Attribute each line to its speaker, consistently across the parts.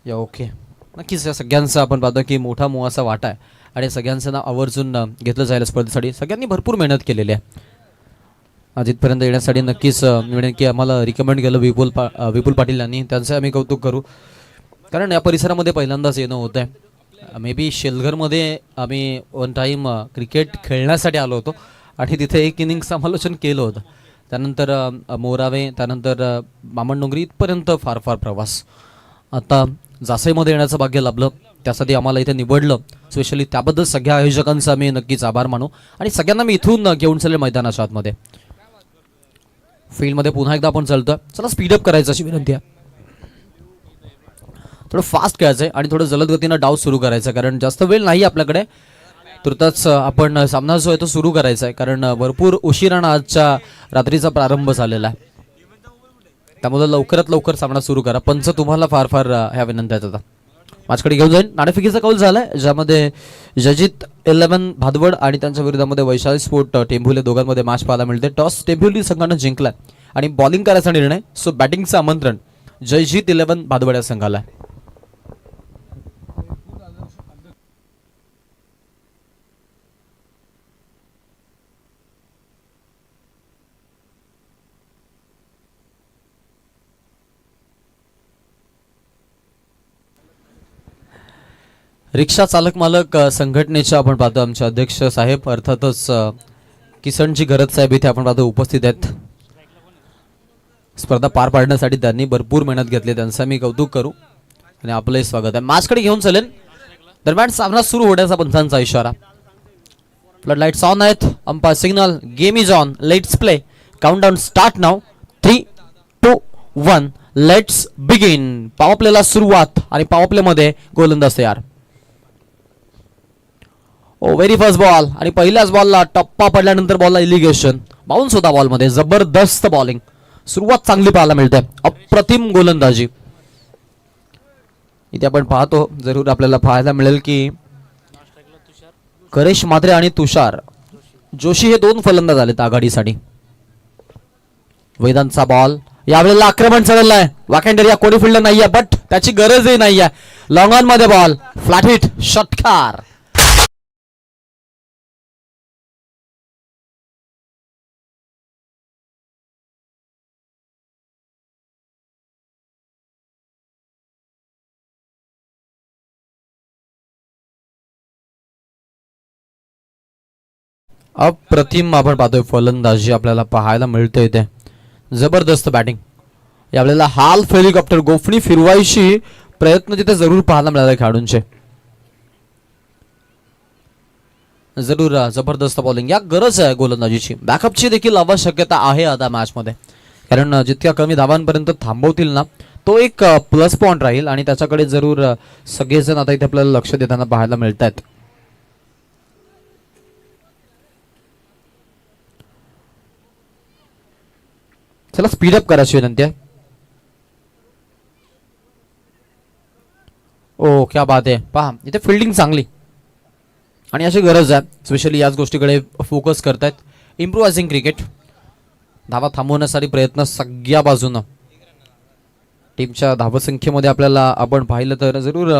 Speaker 1: या ओके. नक्कीच या सगळ्यांचा आपण पाहतो की मोठा मोहाचा वाटा आहे आणि सगळ्यांचं नाव आवर्जून घेतलं जाईल स्पर्धेसाठी. सगळ्यांनी भरपूर मेहनत केलेली आहे अजितपर्यंत येण्यासाठी. नक्कीच मी म्हणेन की आम्हाला रिकमेंड केलं विपुल पाटील यांनी, त्यांचं आम्ही कौतुक करू. कारण या परिसरामध्ये पहिल्यांदाच येणं होतं आहे. मे बी शेलघरमध्ये आम्ही वन टाईम क्रिकेट खेळण्यासाठी आलो होतो आणि तिथे एक इनिंग समालोचन केलं होतं. त्यानंतर मोरावे, त्यानंतर बामणडोंगरी इथपर्यंत फार फार प्रवास. आता जासईमध्ये येण्याचं भाग्य लाभलं, त्यासाठी आम्हाला इथे निवडलं स्पेशली. त्याबद्दल सगळ्या आयोजकांचा आम्ही नक्कीच आभार मानू आणि सगळ्यांना मी इथून घेऊन चालेल मैदानाच्या आतमध्ये. फील्डमध्ये पुन्हा एकदा आपण चालतोय. चला स्पीडअप करायचं अशी विनंती आहे. थोडं फास्ट खेळायचं आहे आणि थोडं जलद गतीनं डाव सुरू करायचं, कारण जास्त वेळ नाही आपल्याकडे. तुर्ताच आपण सामना जो आहे तो सुरू करायचा आहे, कारण भरपूर उशिरानं आजच्या रात्रीचा प्रारंभ झालेला आहे. त्यामुळे लवकरात लवकर सामना सुरू करा. पंच तुम्हाला फार फार ह्या विनंत्या आहेत. आता माझ्याकडे घेऊन जाईल. नाणेफेकीचा कौल झालाय, ज्यामध्ये जजित 11 भादवड आणि त्यांच्या विरोधामध्ये वैशाली स्पोर्ट टेंभुले दोघांमध्ये मॅच पाहायला मिळते. टॉस टेंभुली संघानं जिंकलाय आणि बॉलिंग करायचा निर्णय. सो बॅटिंगचं आमंत्रण जयजीत 11 भादवड या संघाला आहे. रिक्षा चालक मालक संघटनेचे आपण पाहतो आमचे अध्यक्ष साहेब, अर्थातच किसनजी गरज साहेब इथे आपण पाहतो उपस्थित आहेत. स्पर्धा पार पाडण्यासाठी त्यांनी भरपूर मेहनत घेतली, त्यांचं मी कौतुक करू आणि आपलंही स्वागत आहे. मॅचकडे घेऊन चालेल. दरम्यान सामना सुरू होण्याचा पंचांचा इशारा. फ्लड लाईट्स ऑन आहेत. Umpire signal. Game is on. Let's play. Countdown start now. 3, 2, 1. Let's begin. Power प्लेला सुरुवात आणि पॉवर प्ले मध्ये गोलंदाज तयार. ओ व्हेरी फर्स्ट बॉल आणि पहिल्याच बॉलला टप्पा पडल्यानंतर बॉलला इलिगेशन. बाउन्स होता बॉलमध्ये. जबरदस्त बॉलिंग. सुरुवात चांगली पाहायला मिळते. अप्रतिम गोलंदाजी इथे आपण पाहतो. जरूर आपल्याला पाहायला मिळेल की करेश मात्रे आणि तुषार जोशी हे दोन फलंदाज आलेत आघाडीसाठी. वेदांतचा बॉल यावेळेला आक्रमण चाललेलं आहे. वॅकेंडर या कोणी फिल्डर नाहीये, बट त्याची गरजही नाहीये. लॉंग ऑन मध्ये बॉल. Flat hit. षटकार. अप्रतिम आपण पाहतोय फलंदाजी आपल्याला पाहायला मिळते इथे. जबरदस्त बॅटिंग. यावेळेला हाल्फ हेलिकॉप्टर गोफणी फिरवायची प्रयत्न तिथे जरूर पाहायला मिळाले खेळाडूंचे. जरूर जबरदस्त बॉलिंग. या गरज आहे गोलंदाजीची. बॅकअपची देखील आवश्यकता आहे आता मॅच मध्ये, कारण जितक्या कमी धावांपर्यंत थांबवतील ना तो एक प्लस पॉइंट राहील आणि त्याच्याकडे जरूर सगळेजण आता इथे आपल्याला लक्ष देताना पाहायला मिळत आहेत. चला स्पीडअप करायची विनंती आहे. ओ क्या बात आहे. पहा इथे फिल्डिंग चांगली आणि अशी गरज आहे. स्पेशली याच गोष्टीकडे फोकस करतायत. इम्प्रुव्हायझिंग क्रिकेट. धावा थांबवण्यासाठी प्रयत्न सगळ्या बाजूनं. टीमच्या धावसंख्येमध्ये आपल्याला आपण पाहिलं तर जरूर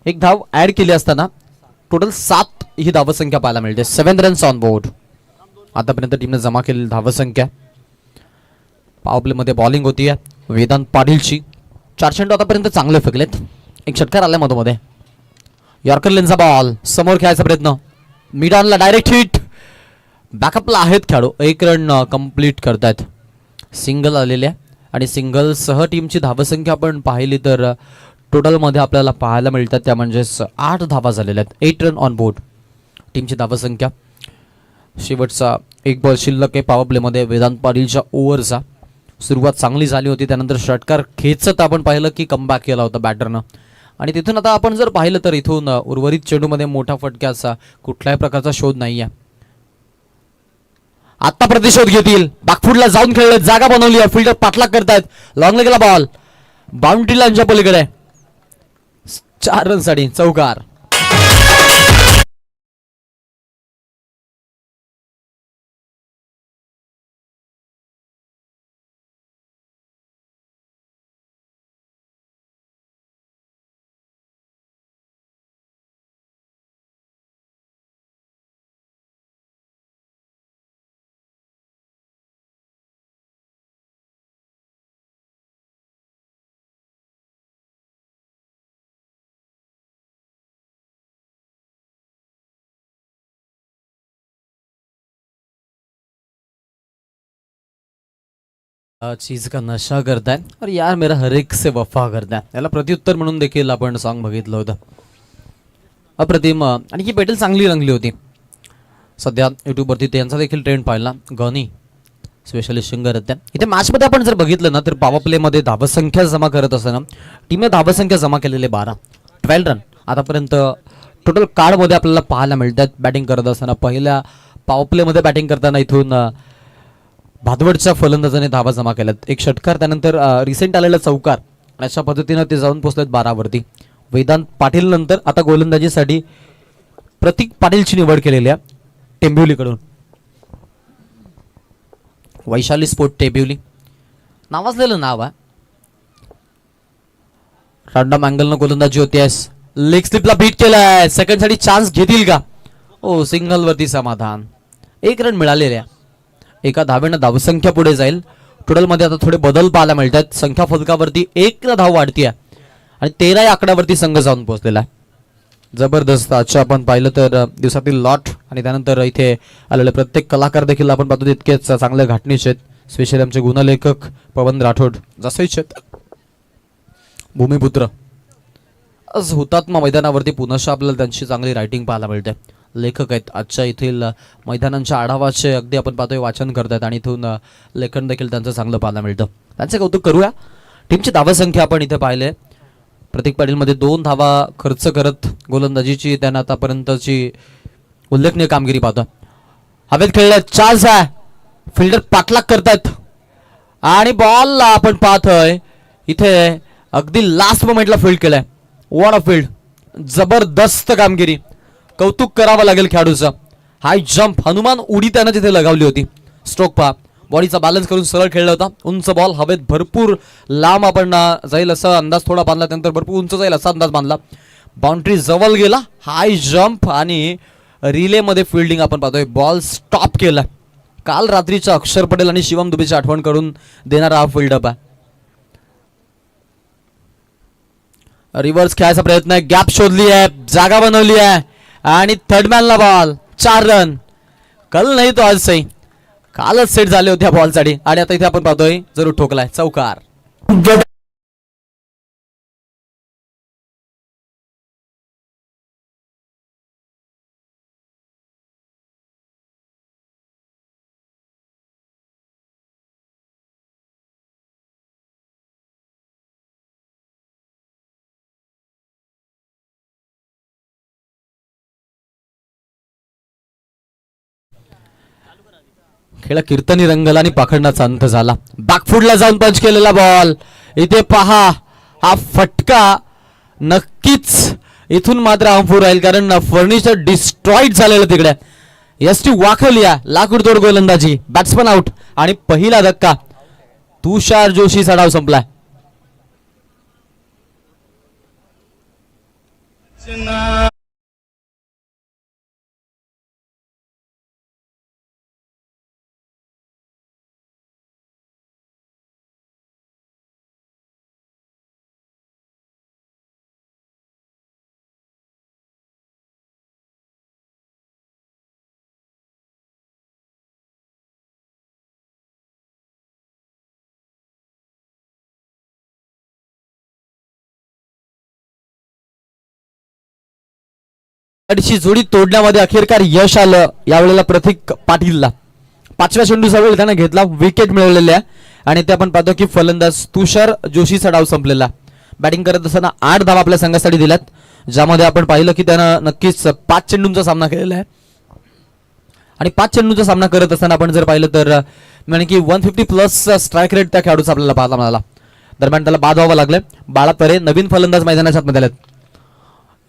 Speaker 1: एक धाव ऍड केली असताना टोटल 7 ही धावसंख्या पाहायला मिळते. 7 रन्स ऑन बोर्ड आतापर्यंत टीमने जमा केलेली धावसंख्या. पॉवर प्ले मध्ये बॉलिंग होती वेदांत पाटीलची. 4 चेंडू आतापर्यंत चांगले फेकलेत. एक षटकार आलाय मधोमध्ये. यॉर्कर लेनचा बॉल समोर खेळायचा प्रयत्न. मिड ऑनला डायरेक्ट हिट. बॅकअपला आहेत खेळाडू. 1 रन कंप्लीट करतायत. सिंगल आलेले आहे आणि सिंगल सह टीमची धावसंख्या आपण पाहिली तर टोटल मध्ये आपल्याला पाहायला मिळतात त्या म्हणजेच 8 धावा झालेल्या आहेत. 8 रन ऑन बोर्ड टीमची धावसंख्या. शेवटचा एक बॉल शिल्लक आहे पॉवर प्ले मध्ये वेदांत पाटीलच्या ओव्हरचा. सुरुवात चांगली झाली होती, त्यानंतर षटकार खेचत आपण पाहिलं की कमबॅक केला होता बॅटरनं. आणि तिथून आता आपण जर पाहिलं तर इथून उर्वरित चेंडूमध्ये मोठा फटक्याचा कुठल्याही प्रकारचा शोध नाहीये. आता प्रतिशोध घेतील. बॅकफुटला जाऊन खेळले. जागा बनवली आहे. फिल्डर पाठलाग करतायत. लॉंग लेगला बॉल बाउंड्री लाईनच्या पलीकडे. 4 रनसाठी चौकार. चीज का नशा करताय और यार मेरा हर एक से वफा करताय, याला प्रत्युत्तर म्हणून देखील आपण सॉन्ग बघितलं होतं. अप्रतिम. आणि ही पेटल चांगली रंगली होती. सध्या युट्यूबवरती त्यांचा देखील ट्रेंड पाहिला. गनी स्पेशली सिंगर आहेत त्या. इथे मॅचमध्ये आपण जर बघितलं ना तर पॉवर प्लेमध्ये धावसंख्या जमा करत असताना टीमने धावसंख्या जमा केलेले 12 रन आतापर्यंत टोटल कार्डमध्ये आपल्याला पाहायला मिळतात. बॅटिंग करत असताना पहिल्या पॉवर प्लेमध्ये बॅटिंग करताना इथून भादवडच्या फलंदाजाने धावा जमा केल्यात. एक षटकार, त्यानंतर रिसेंट आलेला चौकार. अशा पद्धतीनं ते जाऊन पोहोचलेत 12वरती. वेदांत पाटील नंतर आता गोलंदाजीसाठी प्रतीक पाटीलची निवड केलेली आहे टेंबिवलीकडून. वैशाली स्पोर्ट टेंबिवली नावाजलेलं नाव आहे. रॅन्डम अँगलनं गोलंदाजी होती. लेग स्लिपला बीट केलाय. सेकंड साठी चान्स घेतील का? ओ सिंगल वरती समाधान. 1 रन मिळालेले आहे. एका धावेनं धावसंख्या पुढे जाईल. टोटलमध्ये आता थोडे बदल पाहायला मिळतात. संख्या फलकावरती 1 धाव वाढतीये आणि 13 या आकड्यावरती संघ जाऊन पोहोचलेला आहे. जबरदस्त. आजच्या आपण पाहिलं तर दिवसातील लॉट आणि त्यानंतर इथे आलेले प्रत्येक कलाकार देखील आपण पाहतो तितकेच चांगले घाटणीचे आहेत. स्पेशली आमचे गुणलेखक पवन राठोड जसेच भूमिपुत्र आज हुतात्मा मैदानावरती पुनश्च आपल्याला त्यांची चांगली रायटिंग पाहायला मिळते. लेखक आहेत आजच्या येथील मैदानांच्या आढावाचे अगदी आपण पाहतोय वाचन करतात आणि इथून लेखन देखील त्यांचं चांगलं पाहायला मिळतं. त्यांचे कौतुक करूया. टीमची धावसंख्या आपण इथे पाहिले. प्रतीक पाटीलमध्ये 2 धावा खर्च करत गोलंदाजीची त्यानं आतापर्यंतची उल्लेखनीय कामगिरी पाहतो. हवेत खेळले. चान्स आहे. फिल्डर पाठलाग करतायत आणि बॉलला आपण पाहतोय इथे अगदी लास्ट मोमेंटला फील्ड केलाय. What a field. जबरदस्त कामगिरी. कौतुक करावं लागेल खेळाडूचं. हाय जंप हनुमान उडी त्यानं तिथे लगावली होती. स्ट्रोक पहा. बॉडीचा बॅलन्स करून सरळ खेळला होता. उंच बॉल हवेत भरपूर लांब आपण जाईल असा अंदाज थोडा बांधला. त्यानंतर भरपूर उंच जाईल असा अंदाज बांधला. बाउंड्री जवळ गेला. हाय जंप आणि रिलेमध्ये फिल्डिंग आपण पाहतोय. बॉल स्टॉप केला. काल रात्रीच्या अक्षर पटेल आणि शिवम दुबेची आठवण करून देणारा हा फिल्डअप आहे. रिव्हर्स खेळायचा प्रयत्न आहे. गॅप शोधली आहे. जागा बनवली आहे आणि थर्डमॅनला बॉल. 4 रन. कल नाही तो आज सही. कालच सेट झाले होते बॉलसाठी आणि आता इथे आपण पाहतोय जरूर ठोकलाय. चौकार. खेळ कीर्तनी रंगला आणि पाखडण्याचा अंत झाला. बॅकफुटला जाऊन पंच केलेला बॉल. इथे पहा हा फटका नक्कीच इथून मात्र हार्मफुल राहील कारण फर्निचर डिस्ट्रॉइड झालेलं तिकडे. एसटी वाखवली. लाकूडतोड गोलंदाजी. बॅट्समन आउट आणि पहिला धक्का. तुषार जोशीचा डाव संपलाय. जोडी तोडण्यामध्ये अखेरकार यश आलं यावेळेला प्रतीक पाटीलला. 5व्या चेंडूचा वेळ त्याने घेतला. विकेट मिळवलेल्या आणि ते आपण पाहतो की फलंदाज तुषार जोशीचा डाव संपलेला. बॅटिंग करत असताना 8 धावा आपल्या संघासाठी दिल्यात, ज्यामध्ये आपण पाहिलं की त्यानं नक्कीच 5 चेंडूंचा सामना केलेला आहे आणि 5 चेंडूंचा सामना करत असताना आपण जर पाहिलं तर म्हणजे की 150 प्लस स्ट्राईक रेट त्या खेळाडूचा आपल्याला पाहायला मिळाला. दरम्यान त्याला बाद व्हावं लागलं. बाळा परे नवीन फलंदाज मैदानाच्या आतमध्ये आलेत.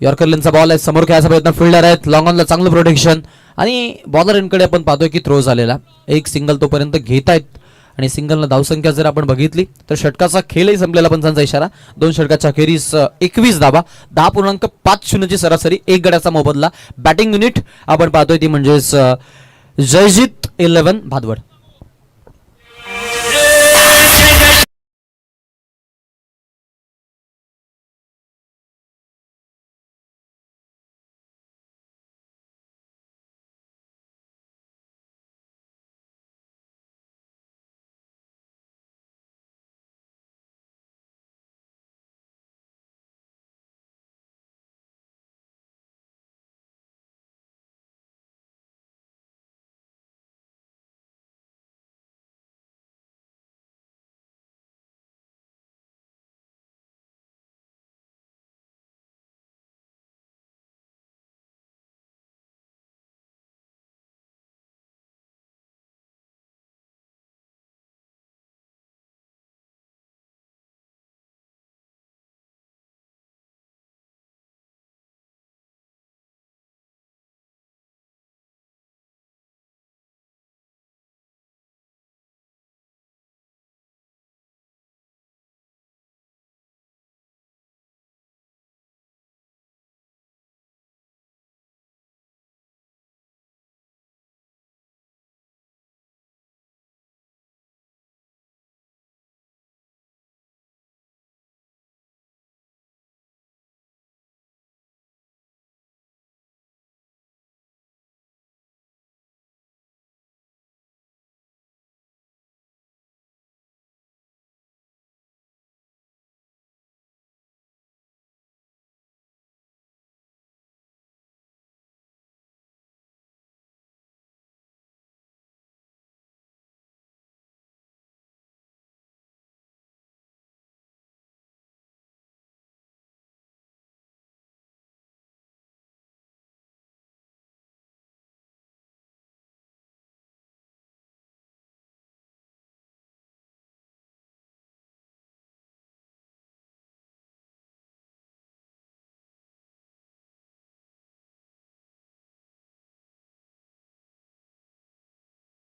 Speaker 1: यॉर्कर लेनचा बॉल आहे. समोर खेळायचा प्रयत्न. फिल्डर आहेत. लॉंग ऑनला चांगलं प्रोटेक्शन आणि बॉलर इनकडे आपण पाहतोय की थ्रो झालेला. एक सिंगल तोपर्यंत घेतायत आणि सिंगलनं धावसंख्या जर आपण बघितली तर षटकाचा खेळही संपलेला पंचांचा इशारा. 2 षटकाच्या अखेरीस 21 धावा. 10.50 ची सरासरी. 1 गड्याचा मोबदला. बॅटिंग युनिट आपण पाहतोय ती म्हणजेच जयजित 11 भादवड.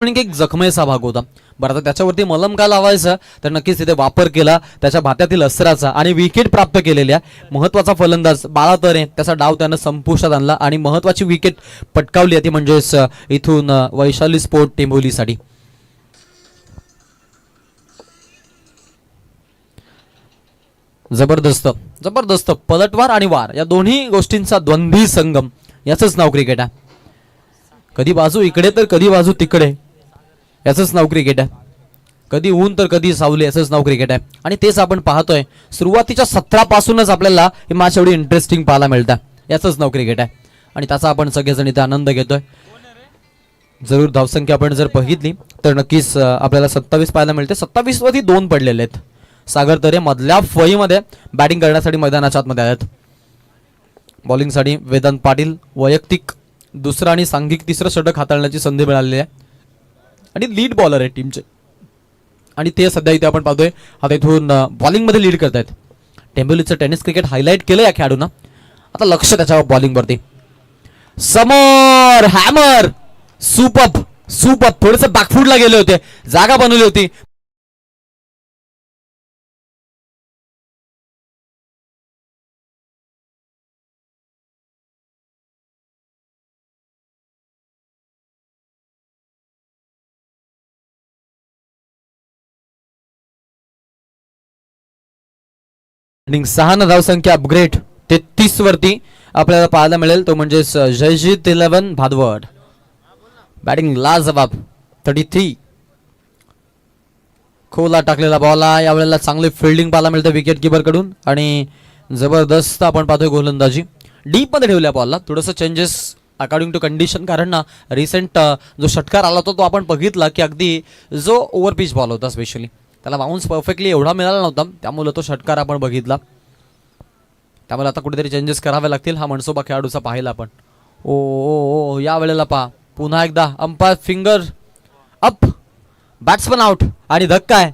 Speaker 1: एक जखमेचा भाग होता. बरं, आता त्याच्यावरती मलम का लावायचं, तर नक्कीच तिथे वापर केला त्याच्या भात्यातील अस्त्राचा आणि विकेट प्राप्त केलेल्या महत्वाचा फलंदाज बाळा तरे त्याचा डाव त्यानं संपुष्टात आणला आणि महत्वाची विकेट पटकावली ती म्हणजेच इथून वैशाली स्पोर्ट टेंभोलीसाठी. जबरदस्त जबरदस्त पलटवार आणि वार या दोन्ही गोष्टींचा द्वंद्वी संगम, याचंच नाव क्रिकेट आहे. कधी बाजू इकडे तर कधी बाजू तिकडे, याचंच नाव क्रिकेट आहे. कधी ऊन तर कधी सावली, याचंच नाव क्रिकेट आहे. आणि तेच आपण पाहतोय सुरुवातीच्या 17 पासूनच आपल्याला हे मॅच एवढी इंटरेस्टिंग पाहायला मिळतं, याचंच नाव क्रिकेट आहे. आणि त्याचा आपण सगळेजण इथे आनंद घेतोय. जरूर धावसंख्या आपण जर बघितली तर नक्कीच आपल्याला 27 पाहायला मिळते. 27 वरती 2 पडलेले आहेत. सागर तरे मधल्या फळीमध्ये बॅटिंग करण्यासाठी मैदानाच्या आतमध्ये आहेत. बॉलिंगसाठी वेदांत पाटील वैयक्तिक दुसरा आणि सांघिक तिसरं षटक हाताळण्याची संधी मिळालेली आहे आणि लीड बॉलर आहे टीमचे. आणि ते सध्या इथे आपण पाहतोय आता इथून बॉलिंगमध्ये लीड करतायत. टेंभोलीचं टेनिस क्रिकेट हायलाईट केलं या खेळाडूंना. आता लक्ष त्याच्यावर बॉलिंगवरती. समोर हॅमर, सुपर सुपर. थोडेसे बॅकफुटला गेले होते, जागा बनवली होती. आणि 6 धावसंख्या अपग्रेड 33 वरती आपल्याला पाहायला मिळेल, तो म्हणजे जयजीत 11 भादवड. बॅटिंग लाजवाब 33. खोला टाकलेला बॉल यावेळेला चांगली फिल्डिंग पाहायला मिळते विकेट किपर कडून आणि जबरदस्त आपण पाहतोय गोलंदाजी. डीप मध्ये ठेवल्या बॉलला, थोडंसं चेंजेस अकॉर्डिंग टू कंडिशन, कारण ना रिसेंट जो षटकार आला होता तो आपण बघितला की अगदी जो ओव्हर पिच बॉल होता स्पेशली त्याला बाउन्स परफेक्टली एवढा मिळाला नव्हता, त्यामुळे तो षटकार आपण बघितला. त्यामुळे आता कुठेतरी चेंजेस करावे लागतील. हा मनसोबा खेळाडूचा पाहिला आपण. ओ ओ या वेळेला पहा पुन्हा एकदा umpire finger up, batsman out आणि धक्का आहे.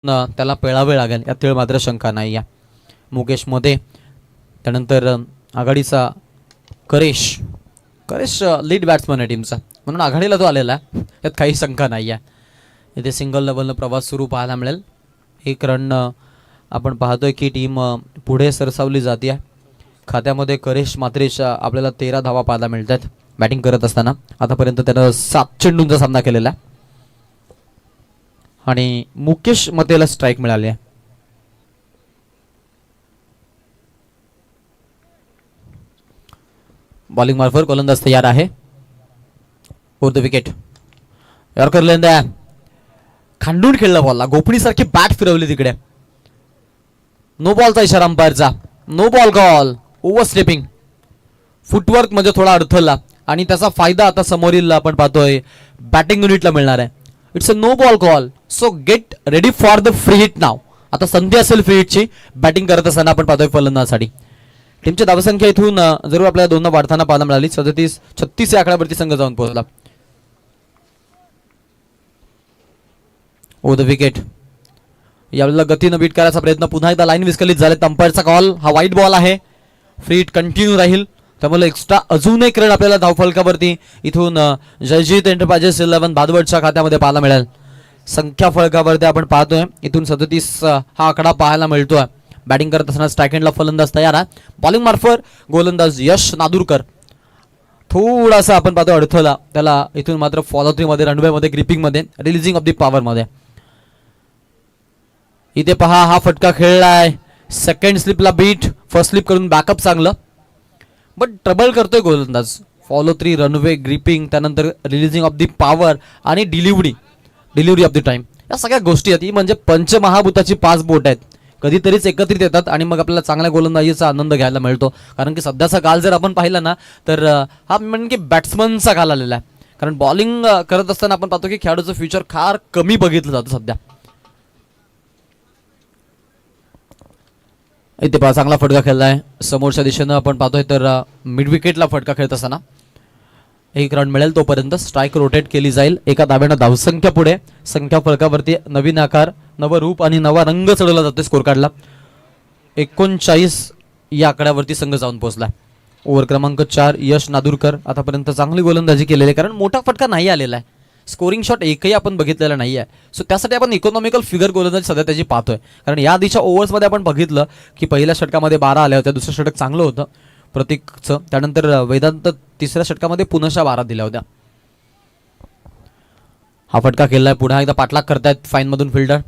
Speaker 1: त्याला पेळावे लागेल यात मात्र शंका नाही. या मुकेश मध्ये त्यानंतर आघाडीचा करेश करेश लीड बॅट्समन आहे टीमचा, म्हणून आघाडीला तो आलेला आहे, यात काही शंका नाही आहे. इथे सिंगल लेवलनं प्रवास सुरू पाहायला मिळेल. 1 रन आपण पाहतोय की टीम पुढे सरसावली जाते. खात्यामध्ये करेश मात्रेश आपल्याला 13 धावा पाहायला मिळतात बॅटिंग करत असताना. आतापर्यंत त्यानं 7 चेंडूंचा सामना केलेला आहे आणि मुकेश मतेला स्ट्राईक मिळाली आहे. बॉलिंग मार्फत गोलंदाज तयार आहे. फोर्थ विकेट यॉर्कर लेंदा खांडून खेळला बॉलला, गोपणीसारखी बॅट फिरवली तिकडे. नो बॉलचा इशारा अंपायरचा. No ball call. Over stepping footwork मध्ये थोडा अडथळला आणि त्याचा फायदा आता समोरील आपण पाहतोय बॅटिंग युनिटला मिळणार आहे. It's a no ball call, so get ready for the free hit now. आता संधी असेल फ्री हिटची बॅटिंग करत असताना आपण पाहतोय फलंदाजासाठी. टीमची धावसंख्या इथून जरूर आपल्याला दोन वाढताना पाहायला मिळाली. 37-36 या आकड्यावरती संघ जाऊन पोहोचला. ओ द विकेट. यावेळेला गतीनं बीट करायचा प्रयत्न, पुन्हा एकदा लाईन विस्कलित झाले. अंपायरचा कॉल, हा वाईट बॉल आहे. फ्री हिट कंटिन्यू राहील, त्यामुळे एक्स्ट्रा अजून एक रन आपल्याला धावफलकावरती इथून जयजीत एंटरप्राइजेस 11 भादवडच्या खात्यामध्ये पाहायला मिळेल. संख्या फलकावरती आपण पाहतोय इथून 37 हा आकडा पाहायला मिळतोय. बॅटिंग करत असताना स्ट्राईक हँडला फलंदाज तयार आहे. बॉलिंग मार्फत गोलंदाज यश नादुरकर थोडासा आपण पाहतो अडथळा त्याला इथून, मात्र फॉलो थ्री मध्ये, रनवे मध्ये, ग्रिपिंग मध्ये, रिलीजिंग ऑफ दी पॉवर मध्ये. इथे पहा हा फटका खेळलाय. सेकंड स्लिपला बीट, फर्स्ट स्लिप करून बॅकअप चांगलं, बट ट्रबल करतोय गोलंदाज. फॉलो थ्री, रनवे, ग्रिपिंग, त्यानंतर रिलीजिंग ऑफ दी पॉवर आणि डिलिव्हरी ऑफ दी टाइम, या सगळ्या गोष्टी आहेत. ही म्हणजे पंचमहाभूताची 5 बोट आहेत, कधीतरीच एकत्रित येतात आणि मग आपल्याला चांगल्या गोलंदाजीचा आनंद घ्यायला मिळतो. कारण की सध्याचा काल जर आपण पाहिला ना तर हा म्हणजे बॅट्समनचा काल आलेला आहे. कारण बॉलिंग करत असताना आपण पाहतो की खेळाडूचं फ्युचर फार कमी बघितलं जातं सध्या. इथे पहा चांगला फटका खेळलाय समोरच्या दिशेनं आपण पाहतोय. तर मिड विकेटला फटका खेळत असताना 1 रन मिळेल, तोपर्यंत स्ट्राईक रोटेट केली जाईल. एका धाब्यानं धावसंख्या पुढे, संख्या फलकावरती नवीन आकार, नवं रूप आणि नवा रंग चढवला जातोय स्कोर कार्डला. 39 या आकड्यावरती संघ जाऊन पोहोचला. ओव्हर क्रमांक 4 यश नादुरकर आतापर्यंत चांगली गोलंदाजी केलेली आहे, कारण मोठा फटका नाही आलेला आहे. स्कोरिंग शॉट एकही आपण बघितलेला नाही आहे. सो त्यासाठी आपण इकॉनॉमिकल फिगर गोलंदाजी सध्या त्याची पाहतोय. कारण या आधीच्या ओव्हर्समध्ये आपण बघितलं की पहिल्या षटकामध्ये 12 आल्या होत्या, दुसरं षटक चांगलं होतं प्रतीकचं, त्यानंतर वेदांत तिसऱ्या षटकामध्ये पुनशा 12 दिल्या होत्या. हा फटका खेळलाय, पुन्हा एकदा पाठलाग करतायत फाईनमधून फिल्डर.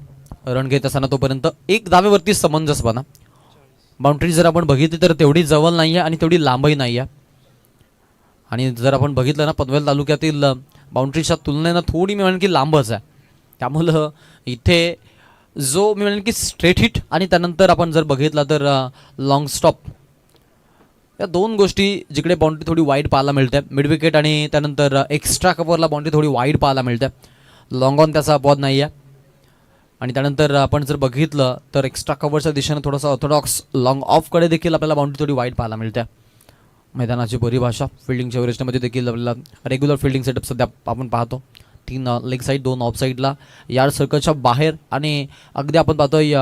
Speaker 1: रन घेत असताना तोपर्यंत 1 धावेवरती समंजसपणा. बाउंड्री जर आपण बघितली तर तेवढी जवळ नाही आहे आणि तेवढी लांबही नाही आहे. आणि जर आपण बघितलं ना पनवेल तालुक्यातील बाउंड्रीच्या तुलनेनं थोडी मी म्हणेन की लांबच आहे. त्यामुळं इथे जो मी म्हणेन की स्ट्रेट हिट आणि त्यानंतर आपण जर बघितला तर लॉंग स्टॉप, या दोन गोष्टी जिकडे बाउंड्री थोडी वाईड पाहायला मिळते. मिड विकेट आणि त्यानंतर एक्स्ट्रा कव्हरला बाउंड्री थोडी वाईड पाहायला मिळते. लॉंग ऑन त्याचा अपवाद नाही आहे. आणि त्यानंतर आपण जर बघितलं तर एक्स्ट्रा कव्हरच्या दिशेनं थोडंसं ऑर्थोडॉक्स लॉंग ऑफकडे देखील आपल्याला बाउंड्री थोडी वाईड पाहायला मिळते. मैदानाची परिभाषा फिल्डिंगच्या वरिष्ठमध्ये देखील आपल्याला रेग्युलर फिल्डिंग सेटअप सध्या आपण पाहतो. 3 लेग साईड, 2 ऑफ साईडला, यार्ड सर्कलच्या बाहेर आणि अगदी आपण पाहतोय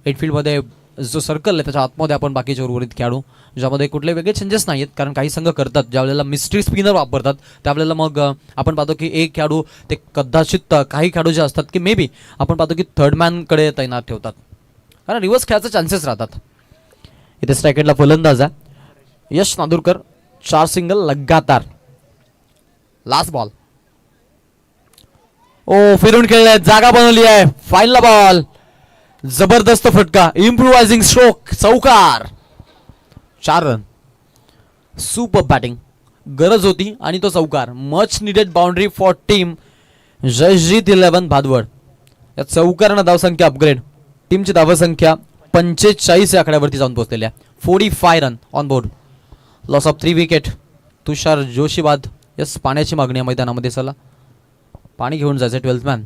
Speaker 1: एटफील्डमध्ये जो सर्कल आहे त्याच्या आतमध्ये आपण बाकीचे उर्वरित खेळाडू, ज्यामध्ये कुठले वेगळे चेंजेस नाही आहेत. कारण काही संघ करतात ज्यावेळेला मिस्ट्री स्पिनर वापरतात त्यावेळेला मग आपण पाहतो की एक खेळाडू ते कदाचित काही खेळाडू जे असतात की मे बी आपण पाहतो की थर्ड मॅनकडे तैनात ठेवतात, कारण रिव्हर्स खेळायचे चान्सेस राहतात. इथे स्ट्रायकेटला फलंदाज आहे यश नादुरकर. 4 सिंगल लगातार. लास्ट बॉल, ओ फिरून खेळले, जागा बनवली आहे. फाईनला बॉल, जबरदस्त फटका, इम्प्रोवायझिंग स्ट्रोक, चौकार. 4 रन. सुपर बॅटिंग, गरज होती आणि तो चौकार. Much needed boundary for team Jayjeet 11 Bhadwad. या चौकारानं धावसंख्या अपग्रेड. टीमची धावसंख्या 45 या आकड्यावरती जाऊन पोहोचलेली आहे. 45 run on board. Loss of 3 wicket. Tushar Joshi बाद. यस, पाण्याची मागणी आहे मैदानामध्ये. चला पाणी घेऊन जायचं 12th मॅन,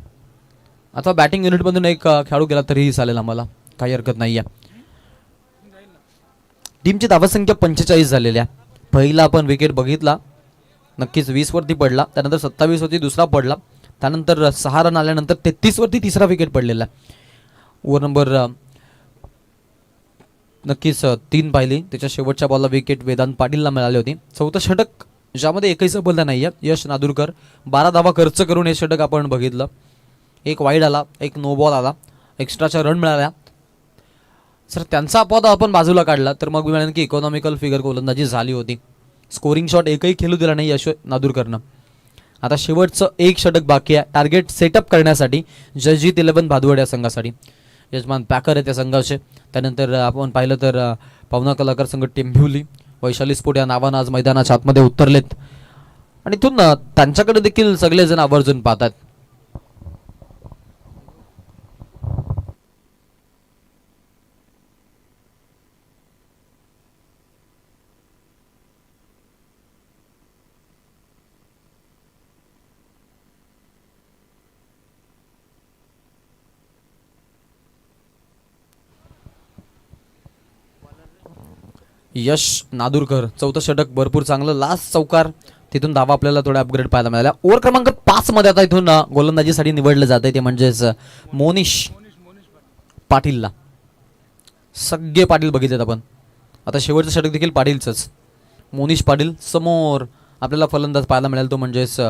Speaker 1: अथवा बॅटिंग युनिटमधून एक खेळाडू गेला तरीही चालेल, आम्हाला काही हरकत नाही आहे. टीमची धावसंख्या 45 झालेली आहे. पहिला आपण विकेट बघितला, नक्कीच 20 वरती पडला, त्यानंतर 27 वरती दुसरा पडला, त्यानंतर 6 रन आल्यानंतर 33 वरती तिसरा विकेट पडलेला. ओव्हर नंबर नक्कीच 3 पाहिली, त्याच्या शेवटच्या बॉलला विकेट वेदांत पाटीलला मिळाली होती. 4थं षटक ज्यामध्ये एकही सफलता नाही आहे. यश नादुरकर 12 धावा खर्च करून हे षटक आपण बघितलं. 1 वाईड आला, 1 नो बॉल आला, एक्स्ट्राच्या रन मिळाल्या. सर त्यांचा अपवाद आपण बाजूला काढला तर मग मी म्हणेन की इकॉनॉमिकल फिगर गोलंदाजी झाली होती. स्कोरिंग शॉट एकही खेळू दिला नाही यश नादुरकरनं. आता शेवटचं 1 षटक बाकी आहे टार्गेट सेटअप करण्यासाठी जयजीत 11 भादवड या संघासाठी. यजमान पॅकर आहे त्या संघाचे. त्यानंतर आपण पाहिलं तर पाहुणा कलाकार संघ टेंभिवली, वैशाली स्पोर्ट या नावानं आज मैदानाच्या आतमध्ये उतरलेत आणि इथून त्यांच्याकडे देखील सगळेजण आवर्जून पाहतात. यश नादुरकर, चौथं षटक भरपूर चांगलं, लास्ट चौकार, तिथून धावा आपल्याला थोडा अपग्रेड पाहायला मिळाला. ओव्हर क्रमांक 5 मध्ये आता इथून गोलंदाजीसाठी निवडलं जातंय ते म्हणजेच मोनिश पाटीलला. सगळे पाटील बघितलेत आपण, आता शेवटचं षटक देखील पाटीलचंच. मोनिश पाटील समोर आपल्याला फलंदाज पाहायला मिळेल तो म्हणजेच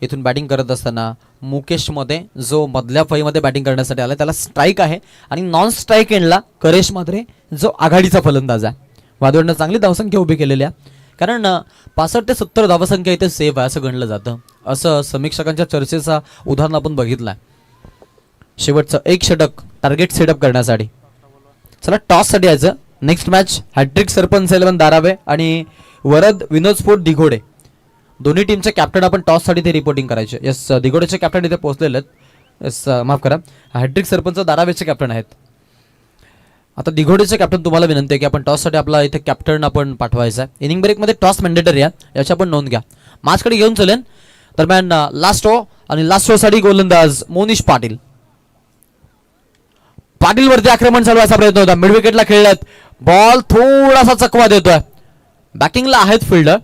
Speaker 1: इथून बॅटिंग करत असताना मुकेशमध्ये जो मधल्या फळीमध्ये बॅटिंग करण्यासाठी आला त्याला स्ट्राईक आहे आणि नॉन स्ट्राईक एंडला करेश मात्रे जो आघाडीचा फलंदाज आहे. वादळनं चांगली धावसंख्या उभी केलेली आहे, कारण 65 ते 70 धावसंख्या इथे सेफ आहे असं गणलं जातं, असं समीक्षकांच्या चर्चेचा उदाहरण आपण बघितलं आहे. शेवटचं एक षटक टार्गेट सेटअप करण्यासाठी. चला टॉससाठी यायचं. नेक्स्ट मॅच हॅट्रिक सरपंच 11 धारावे आणि वरद विनोद स्फोट दिघोडे, दोन्ही टीमचे कॅप्टन आपण टॉससाठी ते रिपोर्टिंग करायचे. यस, दिघोडेचे कॅप्टन इथे पोहोचलेले आहेत. यस, माफ करा, हॅट्रिक सरपंच धारावेचे कॅप्टन आहेत. आता दिघोडेचे कॅप्टन तुम्हाला विनंती आहे की आपण टॉससाठी आपला इथे कॅप्टन आपण पाठवायचा आहे. इनिंग ब्रेकमध्ये टॉस मॅन्डेटरी आहे, याची आपण नोंद घ्या. मॅचकडे घेऊन चलेन. दरम्यान लास्ट ओ आणि लास्ट ओसाठी गोलंदाज मोनिश पाटील. पाटील वरती आक्रमण चालवायचा प्रयत्न होता, मिड विकेटला खेळल्यात, बॉल थोडासा चकवा देतोय. बॅटिंगला आहेत फिल्डर,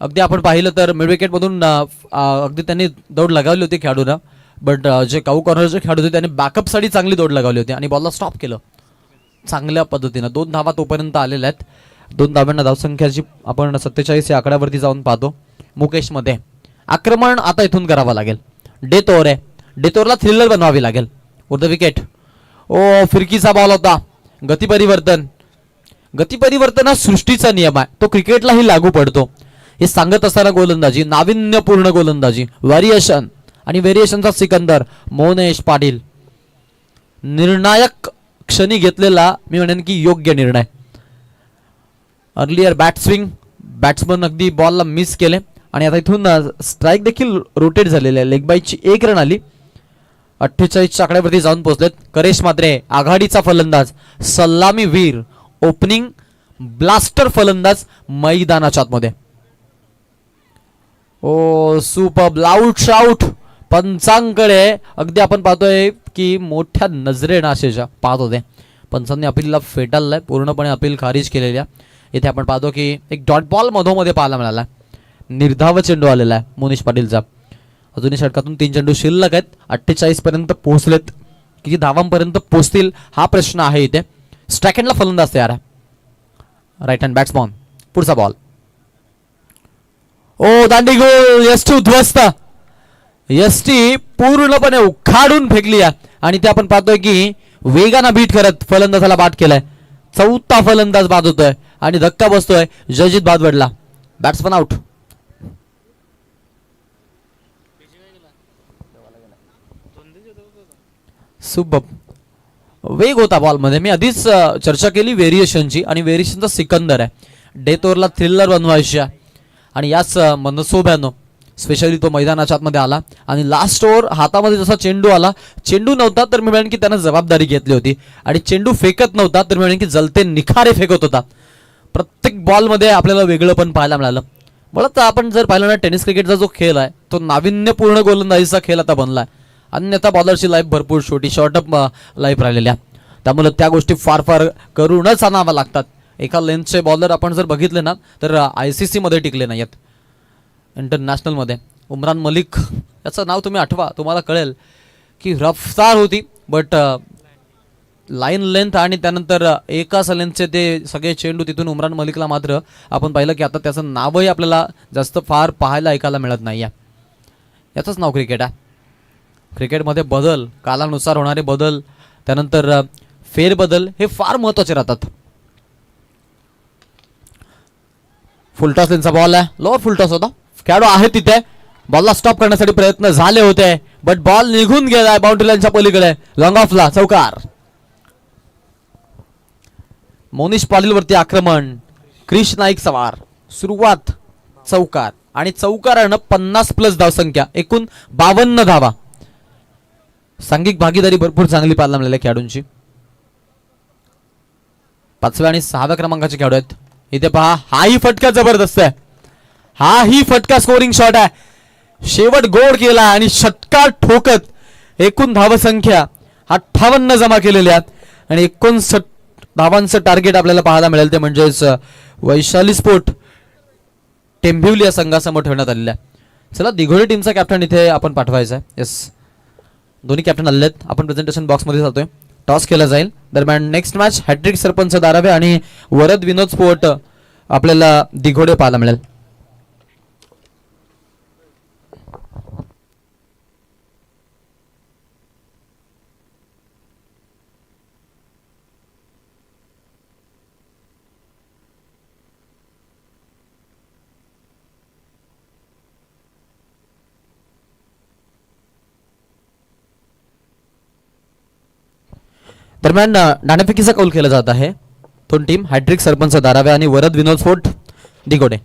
Speaker 1: अगदी आपण पाहिलं तर मिड विकेट मधून अगदी त्यांनी दौड लगावली होती खेळाडूंना, बट जे काऊ कॉर्नरचे खेळाडू होते त्यांनी बॅकअपसाठी चांगली दौड लगावली होती आणि बॉलला स्टॉप केलं चांगल्या पद्धतीनं. 2 धावा तोपर्यंत आलेल्या आहेत. 2 धाव्यांना धावसंख्याची आपण 47 या आकड्यावरती जाऊन पाहतो. मुकेशमध्ये आक्रमण आता इथून करावं लागेल. डेथ ओव्हर आहे, डेथ ओव्हरला थ्रिलर बनवावी लागेल. वर द विकेट, ओ फिरकीचा बॉल होता. गती परिवर्तन हा सृष्टीचा नियम आहे, तो क्रिकेटलाही लागू पडतो. हे सांगत असताना गोलंदाजी, नाविन्यपूर्ण गोलंदाजी, व्हेरिएशन आणि व्हेरिएशनचा सिकंदर मोनेश पाटील. निर्णायक क्षणी घेतलेला मी म्हणेन की योग्य निर्णय. अर्लियर बॅटस्विंग, बॅट्समन अगदी बॉलला मिस केले आणि आता इथून स्ट्राईक देखील रोटेट झालेले आहे. लेग बाईची 1 रन आली. 48 आकड्यावरती जाऊन पोहोचलेत. करेश मात्रे आघाडीचा फलंदाज, सलामी वीर, ओपनिंग ब्लास्टर फलंदाज मैदानाच्या आतमध्ये. ओ सुपर आउट शाउट. पंचांकडे अगदी आपण पाहतोय की मोठ्या नजरेनं आशेच्या पाहत होते. पंचांनी अपीलला फेटाळलाय, पूर्णपणे अपील खारिज केलेल्या. इथे आपण पाहतो की एक डॉट बॉल मधोमध्ये पाहायला मिळाला. निर्धाव चेंडू आलेला आहे मोनिश पाटीलचा. अजूनही षटकातून 3 चेंडू शिल्लक आहेत. 48 पर्यंत पोहोचलेत. किती धावांपर्यंत पोहोचतील हा प्रश्न आहे इथे. स्ट्राईक हँडला फलंदाज तयार आहे. Right hand batsman. पुढचा बॉल, ओ दांडी गोल. यष्टी उद्ध्वस्त, यष्टी पूर्णपणे उखाडून फेकली आहे आणि ते आपण पाहतोय की वेगानं बीट करत फलंदाजाला बाद केलाय. 4था फलंदाज बाद होतोय आणि धक्का बसतोय जयजित भादवडला. Batsman out. सुबब वेग होता बॉलमध्ये. मी आधीच चर्चा केली व्हेरिएशनची आणि व्हेरिएशनचा सिकंदर आहे. डेथ ओव्हरला थ्रिलर बनवायची आणि याच मनसोब्यानं स्पेशली तो मैदानाच्या आतमध्ये आला आणि लास्ट ओव्हर हातामध्ये जसा चेंडू आला, चेंडू नव्हता तर मी म्हणेन की त्यानं जबाबदारी घेतली होती आणि चेंडू फेकत नव्हता तर मी म्हणेन की जलते निखारे फेकत होता. प्रत्येक बॉलमध्ये आपल्याला वेगळं पण पाहायला मिळालं. मला आपण जर पाहिलं ना, टेनिस क्रिकेटचा जो खेळ आहे तो नाविन्यपूर्ण गोलंदाजीचा खेळ आता बनला आहे. अन्यथा बॉलरची लाईफ भरपूर छोटी शॉर्टअप लाईफ राहिलेल्या, त्यामुळे त्या गोष्टी फार फार करूनच आणाव्या लागतात. एका लेन्थचे बॉलर आपण जर बघितले ना तर ICC मध्ये टिकले नाहीत. इंटरनॅशनलमध्ये उमरान मलिक याचं नाव तुम्ही आठवा, तुम्हाला कळेल की रफ्तार होती बट लाईन लेंथ आणि त्यानंतर एकाच लेंथचे ते सगळे चेंडू तिथून उमरान मलिकला मात्र आपण पाहिलं की आता त्याचं नावही आपल्याला जास्त फार पाहायला ऐकायला मिळत नाही आहे. याचंच नाव क्रिकेट आहे. क्रिकेटमध्ये बदल, कालानुसार होणारे बदल, त्यानंतर फेरबदल हे फार महत्त्वाचे राहतात. फुलटॉस त्यांचा बॉल आहे, लोअर फुलटॉस होता. खेळाडू आहे तिथे, बॉलला स्टॉप करण्यासाठी प्रयत्न झाले होते बट बॉल निघून गेलाय बाउंड्री लाईनच्या पलीकडे. लॉंग ऑफला चौकार. मोनिश पाटील वरती आक्रमण, क्रिश नाईक सवार. सुरुवात चौकार आणि चौकारानं 50+ धावसंख्या, एकूण 52 धावा. सांघिक भागीदारी भरपूर चांगली पाहायला मिळाली खेळाडूंची. 5व्या आणि 6व्या क्रमांकाचे खेळाडू आहेत. इथे पहा, हाही फटका जबरदस्त आहे. हाही फटका स्कोरिंग शॉट आहे. शेवट गोड केला आणि षटकार ठोकत एकूण धावसंख्या 58 जमा केलेल्या आहेत आणि 59 धावांचं टार्गेट आपल्याला पाहायला मिळेल ते म्हणजेच वैशाली स्पोर्ट टेंभिवली या संघासमोर ठेवण्यात आलेल्या आहे. चला दिघोळे टीमचा कॅप्टन इथे आपण पाठवायचा आहे. येस, दोन्ही कॅप्टन आलेले आहेत. आपण प्रेझेंटेशन बॉक्समध्ये जातोय. टॉस केला जाईल. दरम्यान next match hat trick sarpanch Darave आणि वरद विनोद स्पोर्ट आपल्याला दिघोडे पाहायला मिळेल. दरम्यान नाणेफेकीचा कौल केला जात आहे. दोन टीम हॅट्रिक सरपंच दारावे आणि वरद विनोद स्पोर्ट दिघोडे.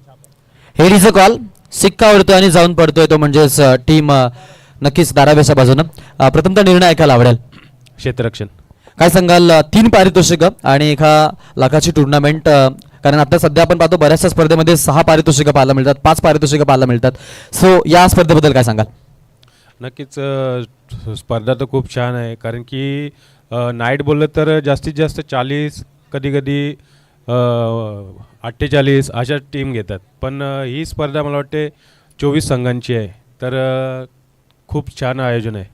Speaker 1: हेडीचा कॉल सिक्का उडतोय आणि जाऊन पडतोय तो म्हणजेच टीम नक्कीच दारावेच्या बाजूनं. प्रथमतः निर्णय ऐकायला आवडेल.
Speaker 2: क्षेत्ररक्षण.
Speaker 1: काय सांगाल? 3 पारितोषिक आणि 1,00,000ची टुर्नामेंट. कारण आता सध्या आपण पाहतो बऱ्याचशा स्पर्धेमध्ये 6 पारितोषिकं पाहायला मिळतात, 5 पारितोषिकं पाहायला मिळतात. सो या स्पर्धेबद्दल काय सांगाल?
Speaker 2: नक्कीच स्पर्धा तर खूप छान आहे. कारण की नाईट बोललं तर जास्तीत जास्त 40 कधी कधी 48 अशा टीम घेतात. पण ही स्पर्धा मला वाटते 24 संघांची आहे. तर खूप छान आयोजन आहे.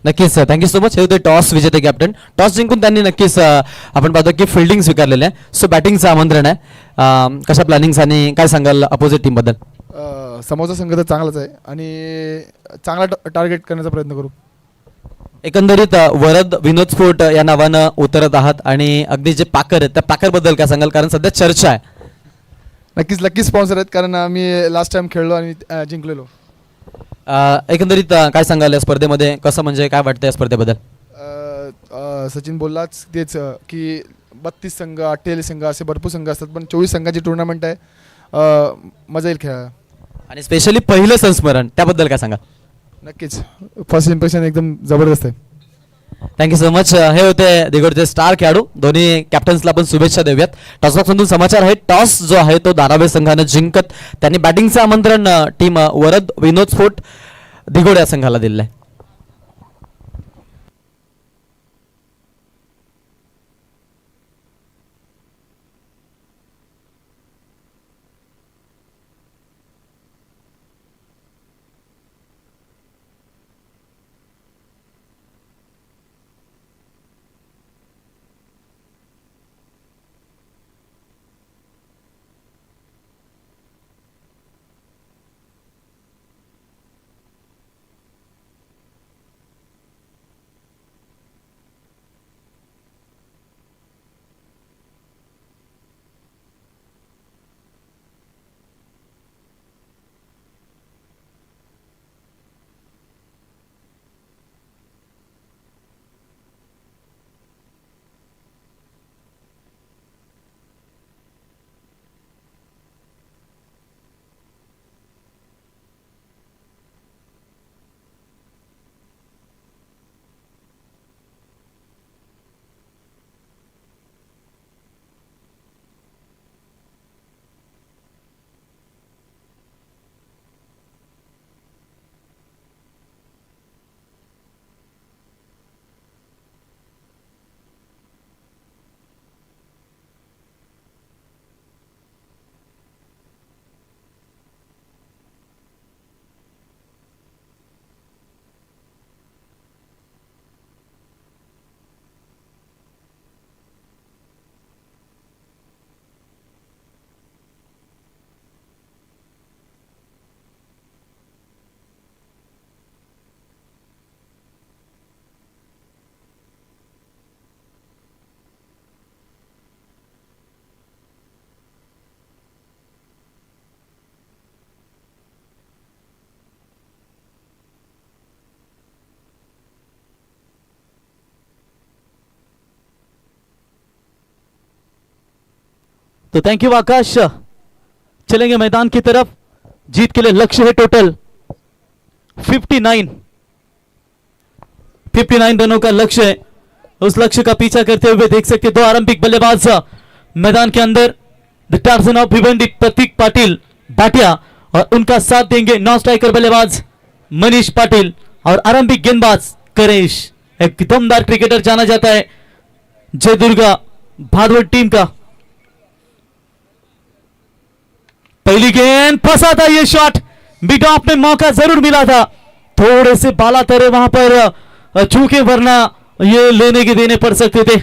Speaker 1: नक्कीच सर, थँक्यू सो मच. हे होते टॉस विजेते कॅप्टन. टॉस जिंकून त्यांनी नक्कीच आपण पाहतो की फिल्डिंग स्वीकारलेलं आहे. सो बॅटिंगचं आमंत्रण आहे. कशा प्लॅनिंग्स आणि काय सांगाल अपोजिट टीमबद्दल?
Speaker 3: समोरचा संघ तर चांगलाच आहे आणि चांगला टार्गेट करण्याचा प्रयत्न करू.
Speaker 1: एकंदरीत वरद विनोद स्पोर्ट या नावानं उतरत आहात आणि अगदी जे पाकर आहेत त्या पाकरबद्दल काय सांगाल? कारण सध्या चर्चा आहे.
Speaker 3: नक्कीच लकी स्पॉन्सर आहेत कारण आम्ही लास्ट टाइम खेळलो आणि जिंकलेलो.
Speaker 1: एकंदरीत काय सांगाल या स्पर्धेमध्ये? कसं म्हणजे काय वाटतं या स्पर्धेबद्दल?
Speaker 3: सचिन बोललाच तेच की 32 संघ 48 संघ असे भरपूर संघ असतात, पण 24 संघाची टुर्नामेंट आहे. मजा येईल खेळायला.
Speaker 1: आणि स्पेशली पहिलं संस्मरण त्याबद्दल काय सांगा?
Speaker 3: नक्कीच फर्स्ट इम्प्रेशन एकदम जबरदस्त आहे.
Speaker 1: Thank you so much. हे होते दिघोडचे स्टार खेळाडू. दोन्ही कॅप्टन्सला पण शुभेच्छा देऊयात. टॉसबॉक्समधून समाचार आहे. टॉस जो आहे तो दारावे संघानं जिंकत त्यांनी बॅटिंगचं आमंत्रण टीम वरद विनोद स्पोर्ट दिघोड या संघाला दिलेलं आहे.
Speaker 4: तो थैंक यू आकाश. चलेंगे मैदान की तरफ. जीत के लिए लक्ष्य है टोटल 59 रनों का लक्ष्य है. उस लक्ष्य का पीछा करते हुए देख सकते 2 आरंभिक बल्लेबाज मैदान के अंदर. द टार्जन ऑफ भिवंडी प्रतीक पाटिल भाटिया और उनका साथ देंगे नॉन स्ट्राइकर बल्लेबाज मनीष पाटिल और आरंभिक गेंदबाज करेश. एक दमदार क्रिकेटर जाना जाता है जय दुर्गा भादवड टीम का। पहली गेंद फंसा था ये शॉट, मिड ऑफ में मौका जरूर मिला था, थोड़े से बाला तरे वहां पर चूके, वरना ये लेने के देने पड़ सकते थे।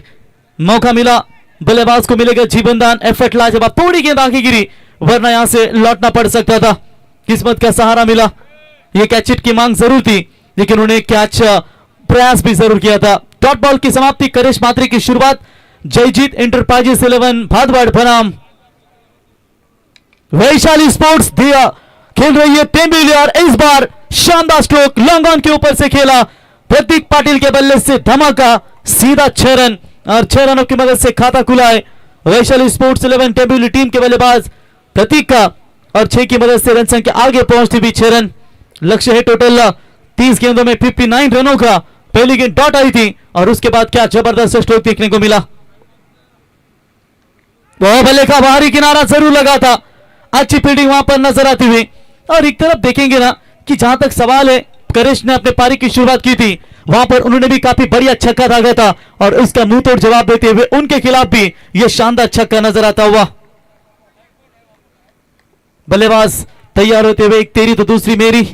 Speaker 4: मौका मिला, बल्लेबाज को मिलेगा जीवनदान, एफर्ट लाजवाब, थोड़ी गेंद आगे गिरी वरना यहां से लौटना पड़ सकता था। किस्मत का सहारा मिला, ये कैच हिट की मांग जरूर थी लेकिन उन्हें कैच प्रयास भी जरूर किया था। डॉट बॉल की समाप्ति, करेश मात्रे की शुरुआत, जयजीत इंटरप्राइजेस 11 भादवाड़ बनाम वैशाली स्पोर्ट्स दिया खेल रही है टेम्बिली, और इस बार शानदार स्ट्रोक लॉन्ग ऑन के ऊपर से खेला, प्रतीक पाटिल के बल्ले से धमाका, सीधा 6 रन, और 6 रनों की मदद से खाता खुला है वैशाली स्पोर्ट्स 11 टेम्बिली टीम के बल्लेबाज प्रतीक का, और 6 की मदद से रन संख्या आगे पहुंचती भी 6 रन। लक्ष्य है टोटल 30 गेंदों में 59 रनों का। पहली गेंद डॉट आई थी और उसके बाद क्या जबरदस्त स्ट्रोक देखने को मिला। वह बल्ले का बाहरी किनारा जरूर लगा था, अच्छी फील्डिंग वहां पर नजर आती हुई। और एक तरफ देखेंगे ना कि जहां तक सवाल है, करेश ने अपने पारी की शुरुआत की थी, वहां पर उन्होंने भी काफी बढ़िया छक्का दागा था, और उसका मुंह तोड़ जवाब देते हुए उनके खिलाफ भी यह शानदार छक्का नजर आता हुआ। बल्लेबाज तैयार होते हुए, एक तेरी तो दूसरी मेरी।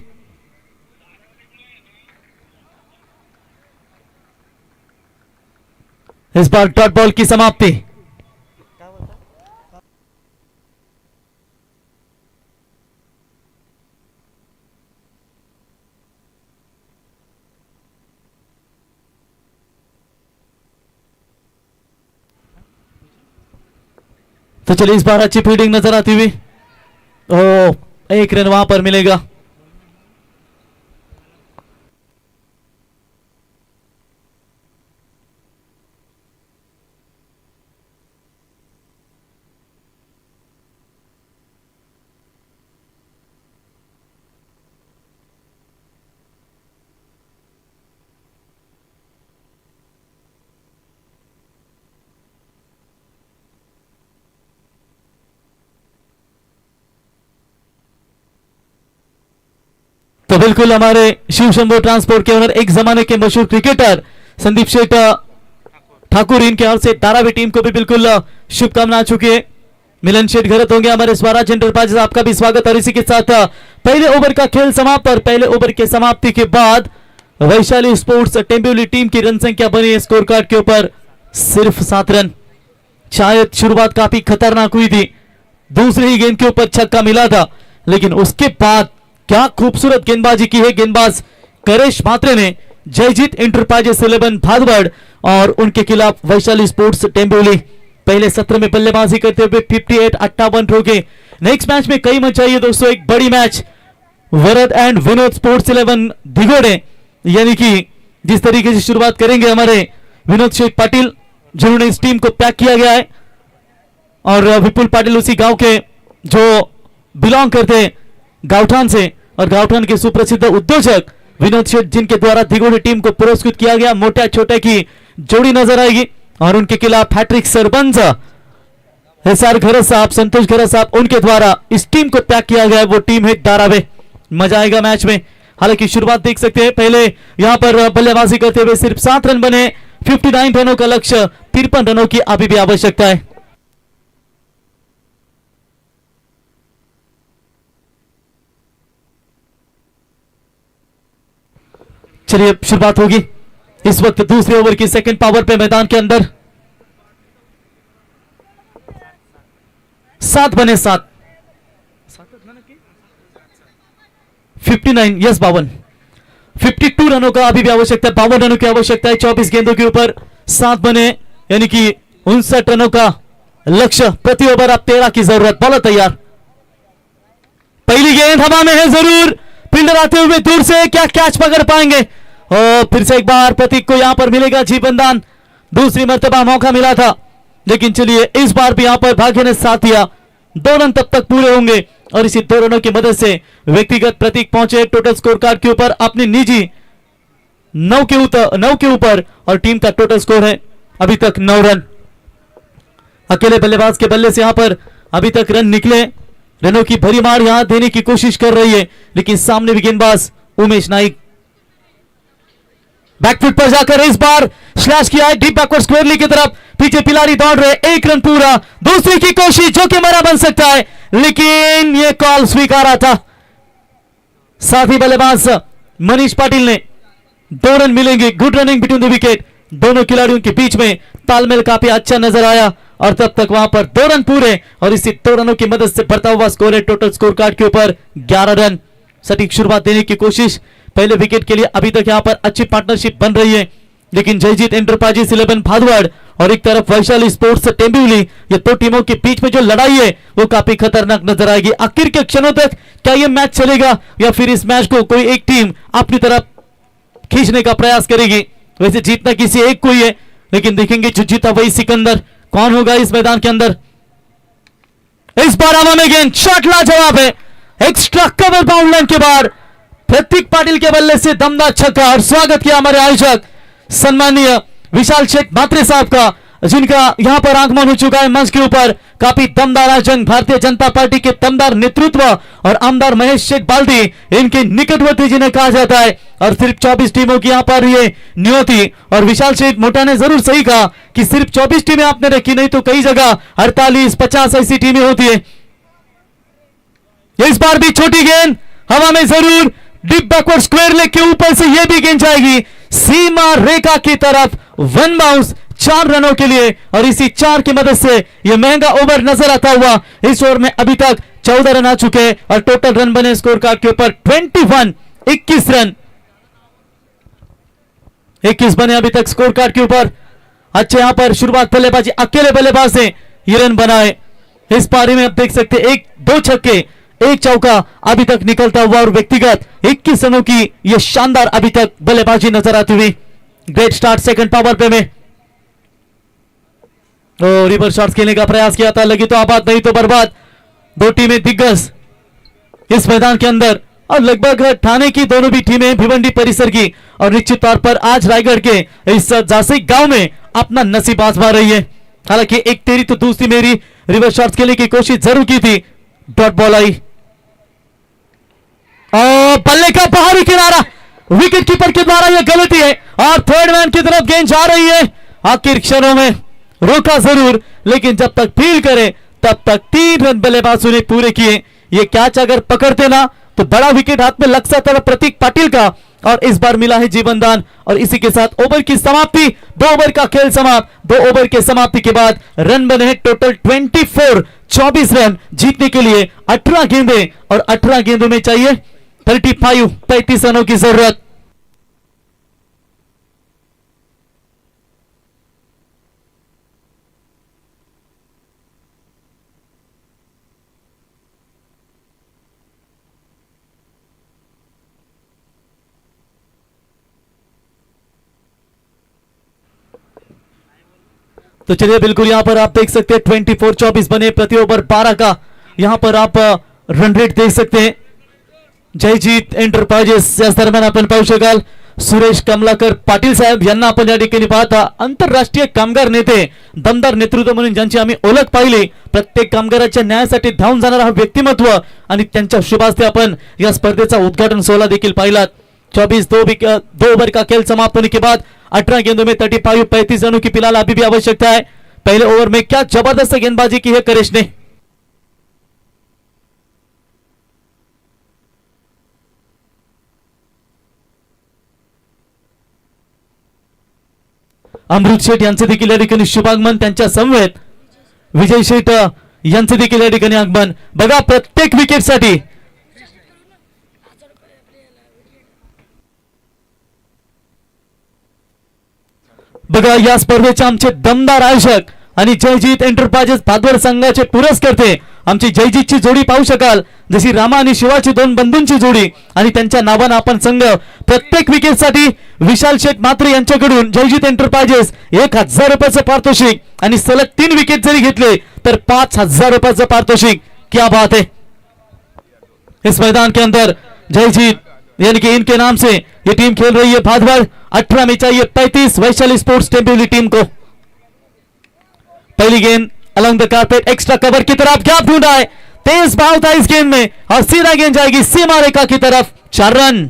Speaker 4: इस बार डॉट बॉल की समाप्ति। तो चलिए इस बार अच्छी फील्डिंग नजर आती हुई, ओ 1 रन वहां पर मिलेगा। तो बिल्कुल हमारे शिव शंभू ट्रांसपोर्ट के ओनर, एक जमाने के मशहूर क्रिकेटर संदीप शेठ ठाकुर, इनके ओर से धारावी टीम को भी बिल्कुल शुभकामना आ चुकी है। मिलन शेठ घरत होंगे हमारे स्वराज एंटरप्राइजेस, आपका भी स्वागत। और इसी के साथ पहले ओवर का खेल समाप्त, और पहले ओवर के समाप्ति के बाद वैशाली स्पोर्ट्स टेम्बिवली टीम की रन संख्या बनी है स्कोर कार्ड के ऊपर सिर्फ 7 रन। शायद शुरुआत काफी खतरनाक हुई थी, दूसरी ही गेंद के ऊपर छक्का मिला था, लेकिन उसके बाद क्या खूबसूरत गेंदबाजी की है गेंदबाज करेश मात्रे ने, जयजीत इंटरप्राइजेस 11 भादवाड़ और उनके खिलाफ वैशाली स्पोर्ट्स टेम्बिवली। पहले सत्र में बल्लेबाजी करते हुए 58 ड्रॉ के। नेक्स्ट मैच में कई मच चाहिए दोस्तों, एक बड़ी मैच वरद एंड विनोद स्पोर्ट्स 11 दिगोड़े, यानी कि जिस तरीके से शुरुआत करेंगे हमारे विनोद शेख पाटिल, जिन्होंने इस टीम को पैक किया गया है, और विपुल पाटिल उसी गांव के जो बिलोंग करते हैं गावठान से, और गावठान के सुप्रसिद्ध उद्योजक विनोद शेठ, जिनके द्वारा दिगोड़े टीम को पुरस्कृत किया गया। मोटा छोटे की जोड़ी नजर आएगी, और उनके खिलाफ हैट्रिक सरपंच एसआर घरत साहब, संतोष घरत साहब, उनके द्वारा इस टीम को पैक किया गया है। वो टीम है धारावी। मजा आएगा मैच में। हालांकि शुरुआत देख सकते हैं, पहले यहां पर बल्लेबाजी करते हुए सिर्फ 7 रन बने, 59 रनों का लक्ष्य, 53 रनों की अभी भी आवश्यकता है। चलिए शुरुआत होगी इस वक्त दूसरे ओवर की सेकंड पावर पे मैदान के अंदर। 7 बने 7, 59 यस 52 रनों का अभी भी आवश्यकता है, 52 रनों की आवश्यकता है 24 गेंदों के ऊपर। 7 बने यानी कि 59 रनों का लक्ष्य, प्रति ओवर अब 13 की जरूरत। बॉलर तैयार, पहली गेंद हवा में है जरूर, फील्डर आते हुए दूर से, क्या कैच पकड़ पाएंगे? और फिर से एक बार प्रतीक को यहां पर मिलेगा जीवनदान, दूसरी मर्तबा मौका मिला था, लेकिन चलिए इस बार भी यहां पर भाग्य ने साथ दिया। 2 रन तब तक पूरे होंगे, और इसी 2 रनों की मदद से व्यक्तिगत प्रतीक पहुंचे टोटल स्कोर कार्ड के ऊपर अपनी निजी 9 के ऊपर, और टीम का टोटल स्कोर है अभी तक 9 रन। अकेले बल्लेबाज के बल्ले से यहां पर अभी तक रन निकले, रनों की भरी मार यहां देने की कोशिश कर रही है, लेकिन सामने भी गेंदबाज उमेश नाइक बैकफुट पर जाकर इस बार स्लैश किया है डीप बैकवर्ड स्क्वेयरली की तरफ, पीछे पिलारी दौड़ रहे, 1 रन पूरा, दूसरी की कोशिश जो कि मरा बन सकता है, लेकिन ये कॉल स्वीकारा था। साथी बल्लेबाज मनीष पाटिल ने 2 रन मिलेंगे। Good running between the wicket, दोनों खिलाड़ियों के बीच में तालमेल काफी अच्छा नजर आया और तब तक वहां पर 2 रन पूरे और इसी 2 रनों की मदद से बढ़ता हुआ स्कोर है टोटल स्कोर कार्ड के ऊपर 11 रन। सटीक शुरुआत देने की कोशिश पहले विकेट के लिए अभी तक यहां पर अच्छी पार्टनरशिप बन रही है, लेकिन जयजीत एंटरप्राइजेस 11 भादवाड़ और एक तरफ वैशाली स्पोर्ट्स टेम्बिवली, ये 2 टीमों के बीच में जो लड़ाई है वो काफी खतरनाक नजर आएगी। आखिर के क्षणों तक क्या ये मैच चलेगा या फिर इस मैच को कोई एक टीम अपनी तरफ खींचने का प्रयास करेगी। वैसे जीतना किसी एक को ही है, लेकिन देखेंगे जो जीता वही सिकंदर कौन होगा इस मैदान के अंदर। इस बार हवा में गेंद, शॉट लाजवाब है, एक्स्ट्रा कवर बाउंड लाइन के बाद प्रतीक पाटिल के बल्ले से दमदार छक्का और स्वागत किया हमारे आयोजक सम्मानीय विशाल शेख मात्रे साहब का, जिनका यहां पर आगमन हो चुका है मंच के ऊपर। काफी दमदार आयोजन, भारतीय जनता पार्टी के दमदार नेतृत्व और आमदार महेश शेख बाल्दी इनके निकटवर्ती जिन्हें कहा जाता है। और सिर्फ 24 टीमों की यहां पर ये नियति, और विशाल शेख मोटा ने जरूर सही कहा कि सिर्फ 24 टीमें आपने रखी, नहीं तो कई जगह 48-50 ऐसी टीमें होती है। इस बार भी छोटी गेंद हवा में जरूर, डीप बैकवर्ड स्क्वायर लेग के ऊपर से यह भी गेंद जाएगी सीमा रेखा की तरफ, 1 बाउंस 4 रनों के लिए। और इसी 4 की मदद से यह महंगा ओवर नजर आता हुआ। इस ओवर में अभी तक 14 रन आ चुके हैं और टोटल रन बने स्कोर कार्ड के ऊपर 21 रन, 21 बने अभी तक स्कोर कार्ड के ऊपर। अच्छे यहां पर शुरुआत बल्लेबाजी, अकेले बल्लेबाज ने ये रन बनाए। इस पारी में आप देख सकते हैं 2 छक्के 1 चौका अभी तक निकलता हुआ और व्यक्तिगत 21 रनों की यह शानदार अभी तक बल्लेबाजी नजर आती हुई। Great start second power play में, रिवर्स शॉट्स खेलने का प्रयास किया था, लगी तो आबाद नहीं तो बर्बाद। 2 टीमें दिग्गज इस मैदान के अंदर और लगभग ठाणे की दोनों भी टीमें भिवंडी परिसर की, और निश्चित तौर पर आज रायगढ़ के इस जासी गांव में अपना नसीब आजमा रही है। हालांकि एक तेरी तो दूसरी मेरी रिवर्स शॉट्स खेलने की कोशिश जरूर की थी, डॉट बॉल आई और बल्ले का बाहरी किनारा, विकेट कीपर के द्वारा यह गलती है और थर्ड मैन की तरफ गेंद जा रही है। आखिर क्षणों में रोका जरूर, लेकिन जब तक फील करे तब तक 3 रन बल्लेबाजों ने पूरे किए। ये कैच अगर पकड़ते ना तो बड़ा विकेट हाथ में लग सकता था प्रतीक पाटिल का, और इस बार मिला है जीवनदान। और इसी के साथ ओवर की समाप्ति, 2 ओवर का खेल समाप्त। 2 ओवर के समाप्ति के बाद रन बने हैं टोटल 24 रन। जीतने के लिए 18 गेंदें और 18 गेंदों में चाहिए 35 रनों की जरूरत। तो चलिए बिल्कुल यहां पर आप देख सकते हैं 24 बने प्रति ओवर 12 का यहां पर आप रन रेट देख सकते हैं। जयजीत एंटरप्राइजेस याच दरम्यान आपण पाहू शकाल सुरेश कमलाकर पाटील साहेब यांना आपण या ठिकाणी पाहता आंतरराष्ट्रीय कामगार नेते, दमदार नेतृत्व म्हणून ज्यांची आम्ही ओळख पाहिली, प्रत्येक कामगाराच्या न्यायासाठी धावून जाणारा हा व्यक्तिमत्व, आणि त्यांच्या शुभ हस्ते आपण या स्पर्धेचा उद्घाटन सोहळा देखील पाहिला। 2 ओवर का खेल समाप्त होने के बाद 18 गेंदों में 35 रनों की फिलहाल अभी भी आवश्यकता है। पहले ओवर में क्या जबरदस्त गेंदबाजी की है करेश ने। अमृत शेठ यांचे देखील या ठिकाणी शुभागमन, त्यांच्या समवेत विजय शेठ यांचे देखील या ठिकाणी आगमन। बघा प्रत्येक विकेटसाठी बघा या स्पर्धेचे आमचे दमदार आयोजक आणि जयजीत एंटरप्राइजेस भादवड संघाचे पुरस्कर्ते आमची जयजीतची जोडी पाहू शकाल, जशी रामा आणि शिवाची 2 बंधूंची जोडी, आणि त्यांच्या नावाने आपण संघ प्रत्येक विकेटसाठी विशाल शेठ मात्रे यांच्याकडून जयजीत एंटरप्राइजेस 1000 रुपयाचं पारितोषिक आणि सलग 3 विकेट जरी घेतले तर 5000 रुपयाचं पारितोषिक। क्या बात है। इस मैदान के अंदर जयजीत यानी कि इनके नाम से ये टीम खेल रही है भादवड़। 18 में चाहिए 35 वैशाली स्पोर्ट्स टेम्बिवली टीम को। पहली गेंद along the carpet extra cover की तरफ क्या ढूंढा है, तेज भाव था इस गेंद में और सीधा गेंद जाएगी सीमा रेखा की तरफ, 4 रन।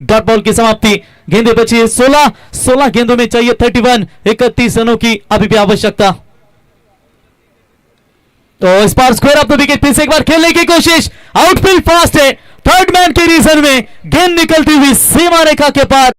Speaker 4: डॉट बॉल की समाप्ति। गेंदे बची है 16 गेंदों में चाहिए 31, 31 रनों की अभी भी आवश्यकता। तो इस bar square of the wicket फिर से एक बार खेलने की कोशिश, आउटफील्ड फास्ट है, थर्ड मैन के रीजन में गेंद निकलती हुई सीमा रेखा के पार।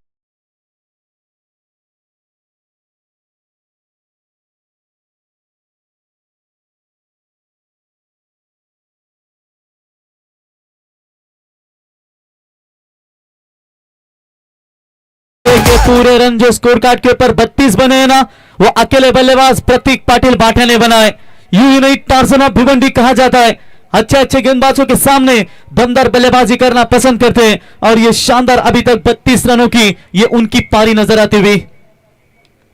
Speaker 4: के पूरे रन जो स्कोर कार्ड के ऊपर 32 बने हैं ना, वो अकेले बल्लेबाज प्रतीक पाटिल भाटिया ने बनाए। You unite torsion of Bhiwandi कहा जाता है। अच्छे अच्छे गेंदबाजों के सामने दमदार बल्लेबाजी करना पसंद करते हैं और ये शानदार अभी तक 32 रनों की ये उनकी पारी नजर आती हुई।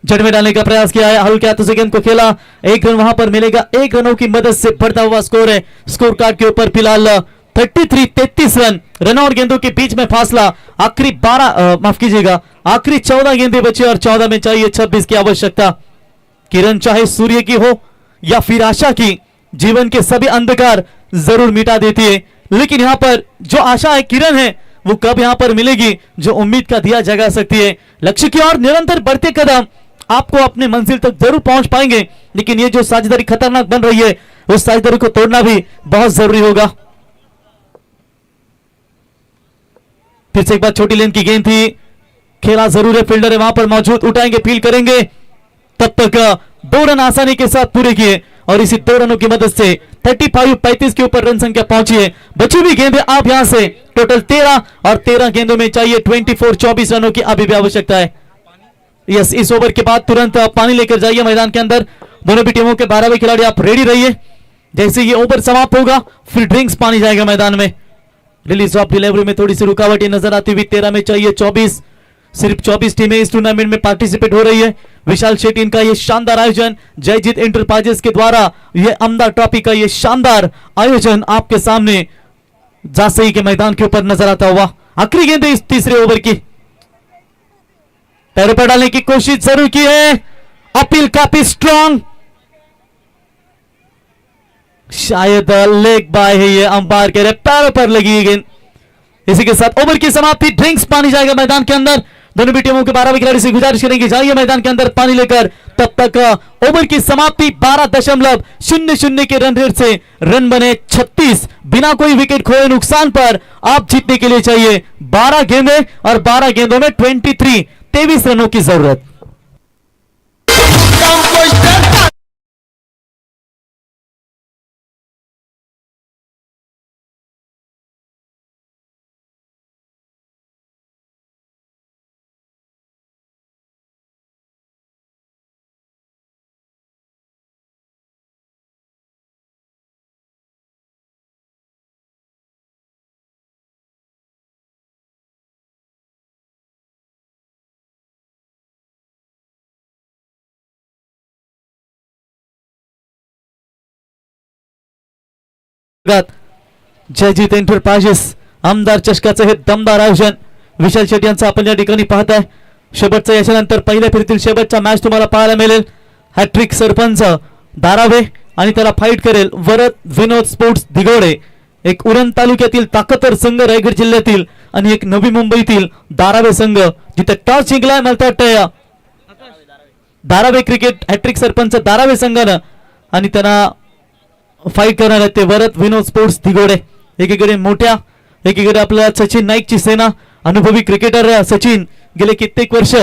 Speaker 4: जड़ में डालने का प्रयास किया है, हल्के हाथों से गेंद को खेला, 1 रन वहां पर मिलेगा, 1 रनों की मदद से बढ़ता हुआ स्कोर है स्कोर कार्ड के ऊपर फिलहाल 33 रन और गेंदों के बीच में फासला। आखिरी 12 माफ कीजिएगा, आखिरी 14 गेंदें बची और 14 में चाहिए 26 की आवश्यकता। किरण चाहे सूर्य की हो या फिर आशा की, जीवन के सभी अंधकार जरूर मिटा देती है, लेकिन यहां पर जो आशा है, किरण है, वो कब यहां पर मिलेगी जो उम्मीद का दिया जगा सकती है। लक्ष्य की ओर निरंतर बढ़ते कदम आपको अपने मंजिल तक जरूर पहुंच पाएंगे, लेकिन ये जो साझेदारी खतरनाक बन रही है उस साझेदारी को तोड़ना भी बहुत जरूरी होगा। फिर से एक बार छोटी लेंथ की गेंद थी, खेला जरूर है, फील्डर है वहां पर मौजूद, उठाएंगे, फील करेंगे, तब तक 2 रन आसानी के साथ पूरे किए और इसी 2 रनों की मदद से 35 के ऊपर रन संख्या पहुंची है। बची हुई गेंदें आप यहां से टोटल 13 और 13 गेंदों में चाहिए 24 रनों की अभी भी आवश्यकता है। यस, इस ओवर के बाद तुरंत पानी लेकर जाइए मैदान के अंदर। दोनों भी टीमों के 12वें खिलाड़ी आप रेडी रहिए। जैसे ये ओवर समाप्त होगा फिर ड्रिंक्स पानी जाएगा मैदान में। रिलीज ऑफ डिलीवरी में थोड़ी सी रुकावटें नजर आती हुई। 13 में चाहिए 24, सिर्फ 24 टीमें इस टूर्नामेंट में पार्टिसिपेट हो रही है। विशाल शेट्टी इनका ये शानदार आयोजन, जयजीत एंटरप्राइजेस के द्वारा ये अमदार ट्रॉफी का ये शानदार आयोजन आपके सामने जासई के मैदान के ऊपर नजर आता हुआ। आखिरी गेंद इस तीसरे ओवर की, पैरों पर डालने की कोशिश जरूर की है, अपील काफी स्ट्रांग, शायद लेग बाय है, ये अंपायर कह रहे पैरों पर लगी गेंद। इसी के साथ ओवर की समाप्ति, ड्रिंक्स पानी जाएगा मैदान के अंदर। दोनों भी टीमों के 12वें खिलाड़ी से गुजारिश करेंगे जाइए मैदान के अंदर पानी लेकर। तब तक ओवर की समाप्ति 12.00 के रन रेट से रन बने 36, बिना कोई विकेट खोए नुकसान पर आप जीतने के लिए चाहिए 12 गेंदें और 12 गेंदों में 23 रनों की जरूरत। जयजीत एंटरप्राइजेस आमदार चषकाचं हे दमदार आयोजन विशाल शेट्टी यांचं आपण या ठिकाणी पाहताय। शेवटच्या यशानंतर पहिल्या फेरीतील शेवटचा मॅच तुम्हाला पाहायला मिळेल। हॅट्रिक सरपंच दारावे आणि त्याला फाईट करेल वरद विनोद स्पोर्ट्स दिगोडे, एक उरण तालुक्यातील ताकदवर संघ रायगड जिल्ह्यातील आणि एक नवी मुंबईतील दारावे संघ, जिथे टॉस जिंकलाय मला वाटतं दारावे क्रिकेट हॅट्रिक सरपंच दारावे संघानं, आणि त्यांना फाईट करणार आहेत ते वरद विनोद स्पोर्ट्स दिगोडे। एकीकडे मोठ्या, एकीकडे आपल्या सचिन नाईकची सेना, अनुभवी क्रिकेटर सचिन गेले कित्येक वर्ष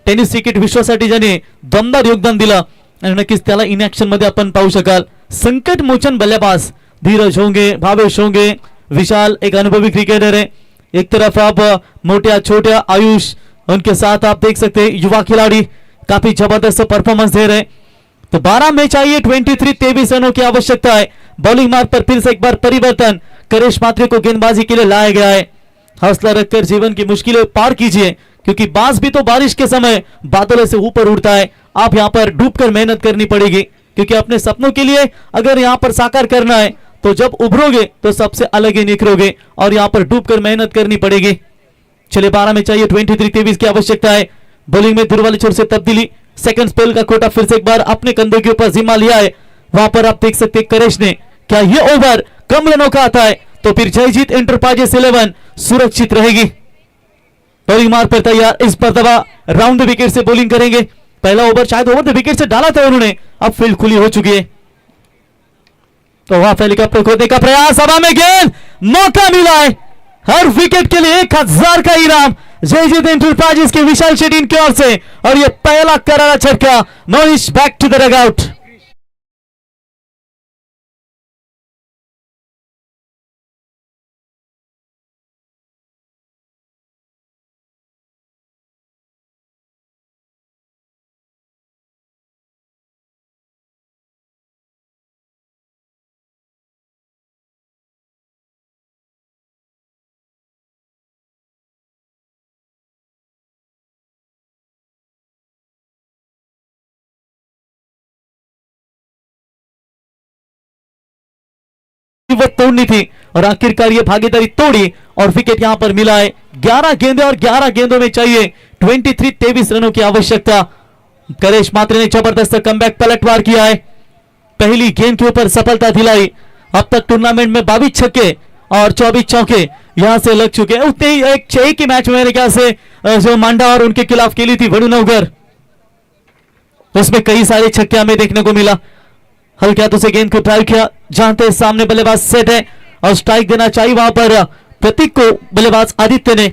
Speaker 4: टेनिस क्रिकेट विश्वासाठी ज्याने दमदार योगदान दिलं आणि नक्कीच त्याला इन ऍक्शन मध्ये आपण पाहू शकाल। संकट मोचन बल्लेबाज धीरज होंगे, भावेश होंगे, विशाल एक अनुभवी क्रिकेटर है। एक तरफ आप मोटिया छोटिया आयुष, उनके साथ आप देख सकते हैं युवा खिलाड़ी काफी जबरदस्त परफॉर्मेंस दे रहे। तो 12 में चाहिए 23 रनों की आवश्यकता है। बॉलिंग मार्ग पर फिर से एक बार परिवर्तन, करेश मात्रे को गेंदबाजी के लिए लाया गया है। हौसला रखकर जीवन की मुश्किलें पार कीजिए, क्योंकि बाज भी तो बारिश के समय बादलों से ऊपर उड़ता है। आप यहाँ पर डूबकर मेहनत करनी पड़ेगी, क्योंकि अपने सपनों के लिए अगर यहाँ पर साकार करना है तो जब उभरोगे तो सबसे अलग ही निखरोगे और यहाँ पर डूबकर मेहनत करनी पड़ेगी। चले 12 में चाहिए 23 की आवश्यकता है। बॉलिंग में दूर वाली छोर से तब्दीली, सेकंड स्पेल का कोटा फिर से एक बार अपने कंधों के ऊपर जिम्मा लिया है। वहां पर आप देख सकते करेश ने, क्या ये ओवर कम रनों का आता है तो फिर जयजीत एंटरप्राइजेस 11 सुरक्षित रहेगी। बॉलिंग मार पर तैयार, इस मरतबा round the wicket say bowling करेंगे। पहला ओवर शायद ओवर द विकेट से डाला था उन्होंने, अब फील्ड खुली हो चुकी है। तो वहां हेलीकॉप्टर खोदने का प्रयास, हवा में गेंद, मौका मिला है। हर विकेट के लिए 1000 का इनाम जयजीत एंटरप्राइजेस के विशाल शेट्टी की ओर से, और यह पहला करारा छक्का। Monish back to the dugout. वो तोड़नी थी और आखिरकार ये भागीदारी तोड़ी और विकेट यहां पर मिला है। 11 गेंदें और 11 गेंदों में चाहिए 23 रनों की आवश्यकता। करेश मात्रे ने जबरदस्त कमबैक पलटवार किया है, पहली गेंद के ऊपर सफलता दिलाई। अब तक टूर्नामेंट में 22 छक्के और 24 चौके यहां से लग चुके हैं। उतने ही एक ही मैच में मेरे ख्याल से जो मांडा और उनके खिलाफ खेली थी वरुणनगर, उसमें कई सारे छक्के हमें देखने को मिला। हल्के हाथों से गेंद को ट्राई किया, जानते सामने बल्लेबाज सेट है और स्ट्राइक देना चाहिए वहां पर प्रतीक को। बल्लेबाज आदित्य ने,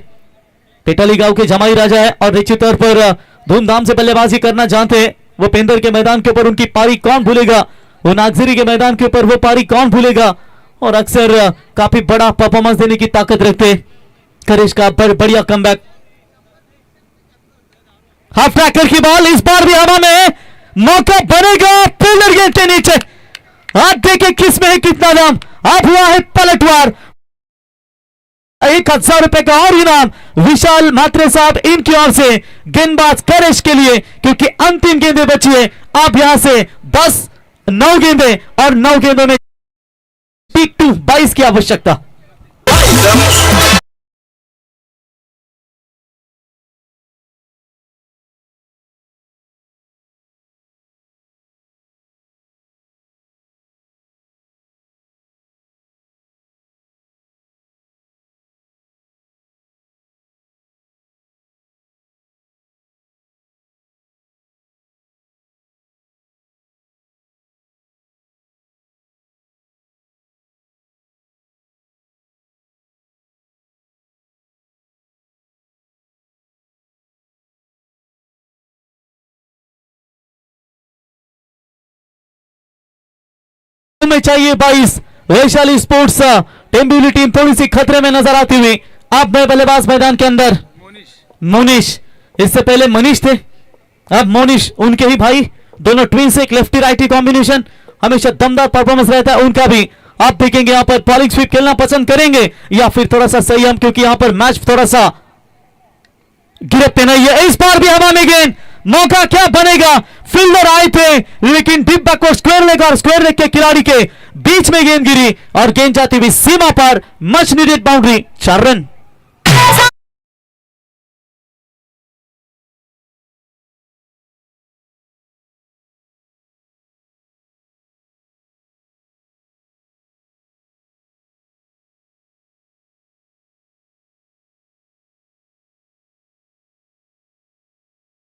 Speaker 4: पेटाली गांव के जमाई राजा है और निश्चित तौर पर धूमधाम से बल्लेबाजी करना जानते हैं। वो पेंदर के मैदान के ऊपर उनकी पारी कौन भूलेगा, वो नागजरी के मैदान के ऊपर वो पारी कौन भूलेगा, और अक्सर काफी बड़ा परफॉर्मेंस देने की ताकत रखते। करेश का बढ़िया कमबैक, हाफ ट्रैकर की बॉल, इस बार भी हवा में मौका बनेगा फील्डर गेंद के नीचे। आप देखें किसमें है कितना दाम। अब हुआ है पलटवार, 1000 रुपए का और इनाम विशाल मात्रे साहब इनकी ओर से गेंदबाज करेश के लिए, क्योंकि अंतिम गेंदें बची है। अब यहां से 9 गेंदें और 9 गेंदों में पीक टू 22 की आवश्यकता। में चाहिए 22। वैशाली स्पोर्ट्स टेम्बिली टीम थोड़ी सी खतरे में नजर आती हुई। अब नए बल्लेबाज मैदान के अंदर मोनिश, इससे पहले मनीष थे, अब मोनिश, उनके ही भाई, दोनों ट्विंस, एक लेफ्टी राइटी कॉम्बिनेशन, हमेशा दमदार परफॉर्मेंस रहता है उनका भी। आप देखेंगे यहां पर बॉलिंग स्वीप खेलना पसंद करेंगे या फिर थोड़ा सा संयम, क्योंकि यहां पर मैच थोड़ा सा गिरफ्ते नहीं है। इस बार भी हवा में गेंद, मौका क्या बनेगा। फील्डर आए थे लेकिन डीप बैकवर्ड स्क्वायर लेग और स्क्वायर लेग के खिलाड़ी के बीच में गेंद गिरी और गेंद जाती हुई सीमा पर, मच नीडेड बाउंड्री, 4 रन।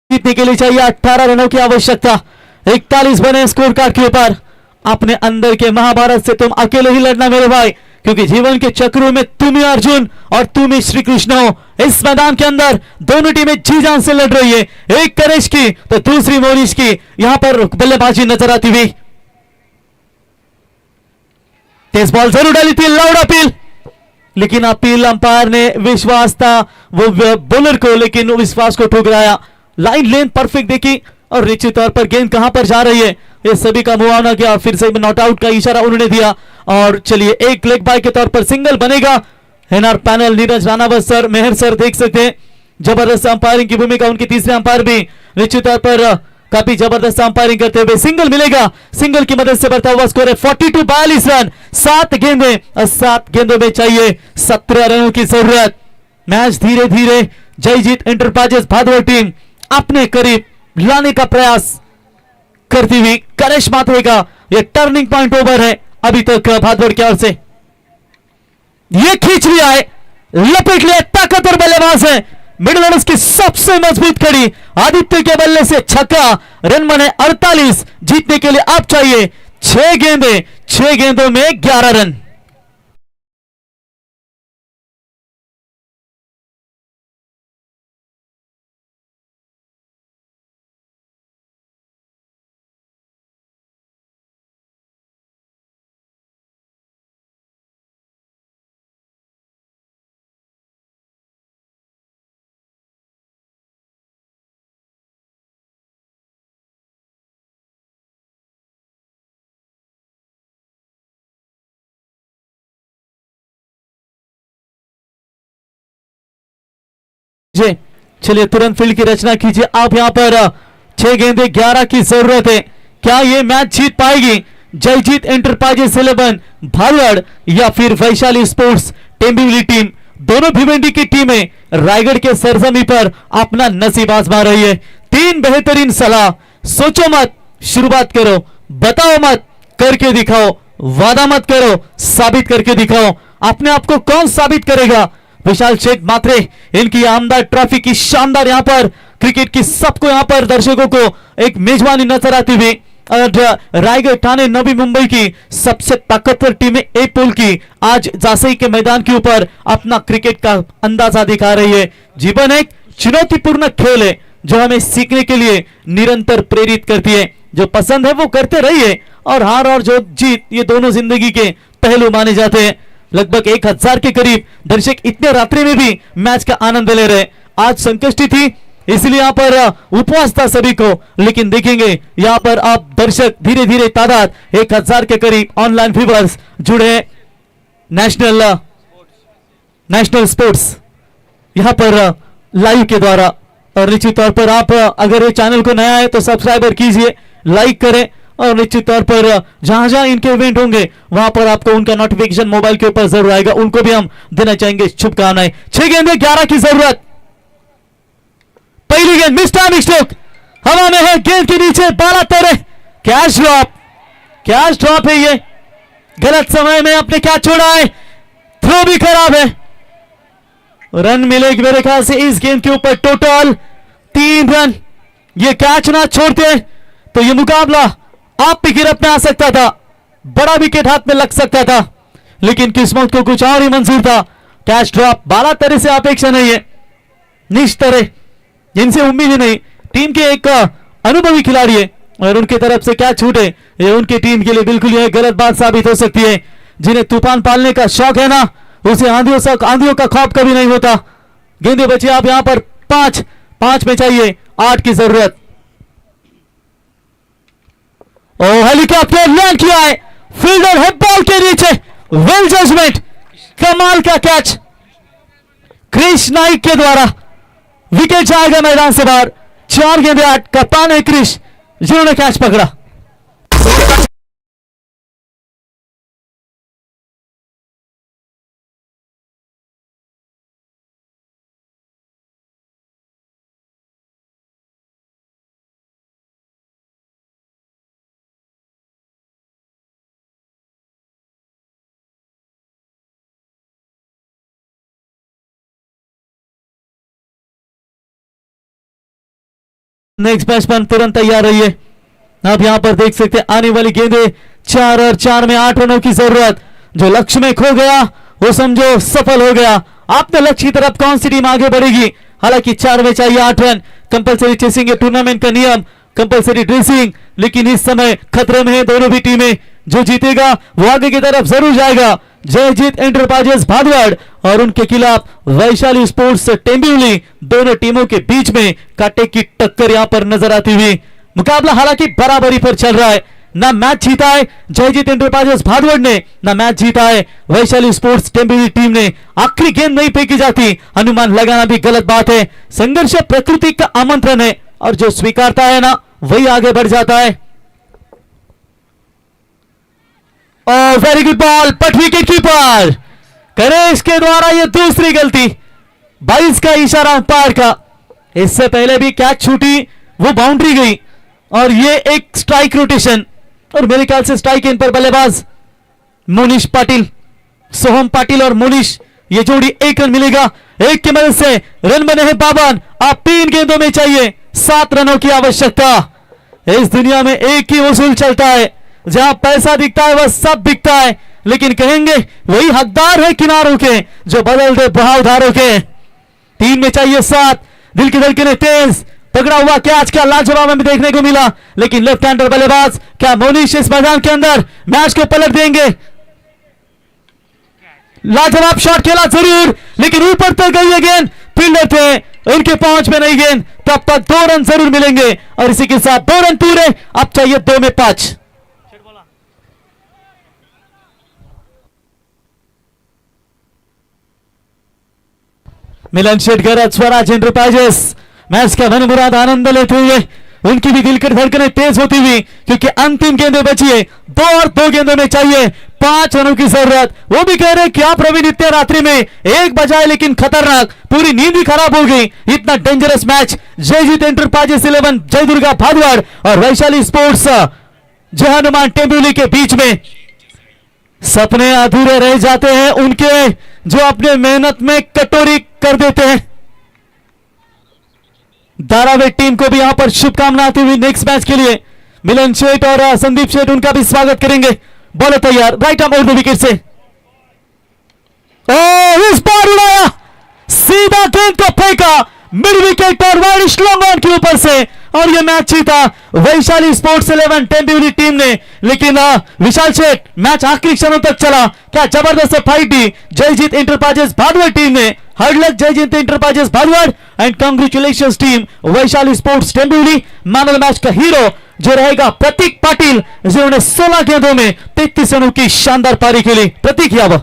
Speaker 4: जीतने के लिए चाहिए 18 रनों की आवश्यकता। 41 बने स्कोर कार्ड के ऊपर। अपने अंदर के महाभारत से तुम अकेले ही लड़ना मेरे भाई, क्योंकि जीवन के चक्रों में तुम ही अर्जुन और तुम ही श्री कृष्ण हो। इस मैदान के अंदर दोनों टीमें जी जान से लड़ रही है, एक करेश की तो दूसरी मोनिश की। यहां पर बल्लेबाजी नजर आती हुई, तेज बॉल जरूर डाली थी, लाउड अपील, लेकिन अपील अंपायर ने विश्वास था वो बॉलर को, लेकिन विश्वास को ठुकराया। लाइन लेंथ परफेक्ट देखी और निश्चित तौर पर गेंद कहां पर जा रही है ये सभी का मुआवना किया, फिर से नॉट आउट का इशारा उन्होंने दिया। और चलिए एक लेग बाय के तौर पर सिंगल बनेगा। NR panel Neeraj Ranawat sir, Mehar sir देख सकते हैं जबरदस्त अंपायरिंग की भूमिका उनके, तीसरे अंपायर भी निश्चित तौर पर काफी जबरदस्त अंपायरिंग करते हुए। सिंगल मिलेगा, सिंगल की मदद से बढ़ता हुआ स्कोर है 42 रन। 7 गेंदें और 7 गेंदों में चाहिए 17 रनों की जरूरत। मैच धीरे धीरे जयजीत एंटरप्राइजेस भादवर टीम अपने करीब लाने का प्रयास करती हुई। करेश मात्रे का यह टर्निंग पॉइंट ओवर है अभी तक भादवर की ओर से। ये खींच लिया है, लपेट लिया, ताकतवर बल्लेबाज है मिडिल ऑर्डर्स की सबसे मजबूत कड़ी आदित्य के बल्ले से छक्का, रन बने 48। जीतने के लिए अब चाहिए 6 गेंदें, 6 गेंदों में 11 रन। चलिए तुरंत फील्ड की रचना कीजिए आप। यहां पर 6 गेंदे 11 की जरूरत है। क्या ये मैच जीत पाएगी जयजीत एंटरप्राइजेस 11 भालगढ़ या फिर वैशाली स्पोर्ट्स टेम्बिवली टीम? दोनों भिवंडी की टीमें रायगढ़ के सरजमी पर अपना नसीब आजमा रही है। 3 बेहतरीन सलाह, सोचो मत, शुरुआत करो, बताओ मत, करके दिखाओ, वादा मत करो, साबित करके दिखाओ। अपने आप को कौन साबित करेगा? विशाल शेख मात्रे, इनकी आमदार ट्रॉफी की शानदार यहां पर क्रिकेट की सबको यहां पर दर्शकों को एक मेजबानी नजर आती हुई। और रायगढ़, ठाणे, नवी मुंबई की सबसे ताकतवर टीमें ए पूल की आज जासई के मैदान के ऊपर अपना क्रिकेट का अंदाजा दिखा रही है। जीवन एक चुनौतीपूर्ण खेल है जो हमें सीखने के लिए निरंतर प्रेरित करती है। जो पसंद है वो करते रहिए, और हार और जो जीत ये दोनों जिंदगी के पहलू माने जाते हैं। लगभग 1000 के करीब दर्शक इतने रात्रि में भी मैच का आनंद ले रहे। आज संकष्टी थी, इसलिए यहाँ पर उपवास था सभी को, लेकिन देखेंगे यहाँ पर आप दर्शक धीरे धीरे तादाद 1000 के करीब ऑनलाइन व्यूअर्स जुड़े हैं। नेशनल स्पोर्ट्स यहाँ पर लाइव के द्वारा, और निश्चित तौर पर आप अगर ये चैनल को नया है तो सब्सक्राइबर कीजिए, लाइक करें, और निश्चित तौर पर जहां जहां इनके इवेंट होंगे वहां पर आपको उनका नोटिफिकेशन मोबाइल के ऊपर जरूर आएगा। उनको भी हम देना चाहेंगे शुभकामनाएं। 6 गेंदे 11 की जरूरत। पहली गेंद मिस टाइम स्ट्रोक, हवा में है, गेंद के नीचे बाला तोड़े, कैच ड्रॉप है। ये गलत समय में आपने क्या छोड़ा है, थ्रो भी खराब है। रन मिलेगी मेरे ख्याल से इस गेंद के ऊपर टोटल 3 रन। ये कैच ना छोड़ते तो ये मुकाबला आप भी गिरफ्त में आ सकता था, बड़ा विकेट हाथ में लग सकता था, लेकिन किस्मत को कुछ और ही मंजूर था। कैच ड्रॉप, बाला तरह से अपेक्षा नहीं है, निश तरह जिनसे उम्मीद ही नहीं। टीम के एक अनुभवी खिलाड़ी है और उनकी तरफ से क्या छूटे ये उनकी टीम के लिए बिल्कुल यह गलत बात साबित हो सकती है। जिन्हें तूफान पालने का शौक है ना, उसे आंधियों का खौफ कभी नहीं होता। गेंदे बचे आप यहां पर 5 में चाहिए 8 की जरूरत। हेलीकॉप्टर लैंड किया है, फील्डर है बॉल के नीचे, वेल जजमेंट, कमाल का कैच क्रिश नाइक के द्वारा। विकेट जाएगा मैदान से बाहर। 4 गेंदे 8, कप्तान है क्रिश जिन्होंने कैच पकड़ा। नेक्स्ट बैट्समैन तुरंत तैयार रहिए। आप यहां पर देख सकते हैं आने वाली गेंदे 4 और 4 में 8 रनों की जरूरत। जो लक्ष्य में खो गया वो समझो सफल हो गया। आपने लक्ष्य की तरफ कौन सी टीम आगे बढ़ेगी? हालांकि 4 में चाहिए 8 रन। कंपलसरी चेसिंग है टूर्नामेंट का नियम, कंपलसरी ड्रेसिंग, लेकिन इस समय खतरे में है दोनों भी टीमें। जो जीतेगा वो आगे की तरफ जरूर जाएगा। जयजीत एंटरप्राइजेस भादवाड़ और उनके खिलाफ वैशाली स्पोर्ट्स टेम्बिवली, दोनों टीमों के बीच में कांटे की टक्कर यहां पर नजर आती हुई। मुकाबला हालांकि बराबरी पर चल रहा है। ना मैच जीता है जयजीत एंटरप्राइजेस भादवाड़ ने, ना मैच जीता है वैशाली स्पोर्ट्स टेम्बिवली टीम ने। आखिरी गेंद नहीं फेंकी जाती, अनुमान लगाना भी गलत बात है। संघर्ष प्रकृति का आमंत्रण है और जो स्वीकारता है ना वही आगे बढ़ जाता है। और very good ball, but wicket keeper Karesh के द्वारा ये दूसरी गलती। 22 का इशारा अंपायर का। इससे पहले भी कैच छूटी, वो बाउंड्री गई और ये एक स्ट्राइक रोटेशन। और मेरे ख्याल से स्ट्राइक इन पर बल्लेबाज मोनिश पाटिल, सोहम पाटिल और मोनिश, ये जोड़ी 1 रन मिलेगा। एक की मदद से रन बने हैं 52। अब 3 गेंदों में चाहिए 7 रनों की आवश्यकता। इस दुनिया में एक ही उसूल चलता है, जहां पैसा दिखता है वह सब दिखता है, लेकिन कहेंगे वही हकदार है किनारों के जो बदल दे बहावधारों के। 3 में चाहिए 7। दिल की धड़कनें तेज, पकड़ा हुआ कैच क्या लाजवाब हमें देखने को मिला, लेकिन लेफ्ट हैंडर बल्लेबाज क्या मोनिश इस मैदान के अंदर मैच को पलट देंगे। लाजवाब शॉट खेला जरूर, लेकिन ऊपर तक गई है गेंद, फील्डर थे उनके पहुंच में नहीं गेंद, तब तक 2 रन जरूर मिलेंगे और इसी के साथ 2 रन पूरे। अब चाहिए 2 में 5। मिलन शेटगर स्वराज एंटरप्राइजेस मैच का मनमुराद आनंद लेते हुए उनकी भी दिल की धड़कनें तेज होती हुई, क्योंकि अंतिम गेंदें बची है 2 और 2 गेंदों में चाहिए 5 रनों की जरूरत। वो भी कह रहे क्या प्रवीण इतने रात्रि में 1 बजाए, लेकिन खतरनाक, पूरी नींद ही खराब हो गई। इतना डेंजरस मैच जयजीत एंटरप्राइजेस 11 जय दुर्गा भादवाड़ और वैशाली स्पोर्ट्स जय हनुमान टेम्बुली के बीच में। सपने अधूरे रह जाते हैं उनके जो अपने मेहनत में कटोरी कर देते हैं। धारावी टीम को भी यहां पर शुभकामनाएं आती हुई नेक्स्ट मैच के लिए मिलन शेठ और संदीप शेठ उनका भी स्वागत करेंगे। बॉलर तैयार, right arm over the wicket से, इस बार उड़ाया, सीधा गेंद को फेंका मिड विकेट और वाइड लॉन्ग ऑन के ऊपर से, और यह मैच जीता वैशाली स्पोर्ट्स 11 टेम्बुली टीम ने। लेकिन विशाल शेठ मैच आखिरी क्षणों तक चला, क्या जबरदस्त फाइट दी जयजीत एंटरप्राइजेस भादवाड़ टीम ने। Hard luck Jayjeet enterprises Bhadwad and congratulations team Vaishali sports Tembuli. Man of the match का हीरो जो रहेगा प्रतीक पाटिल, जिन्होंने 16 गेंदों में 33 रनों की शानदार पारी खेली। प्रतीक यादव।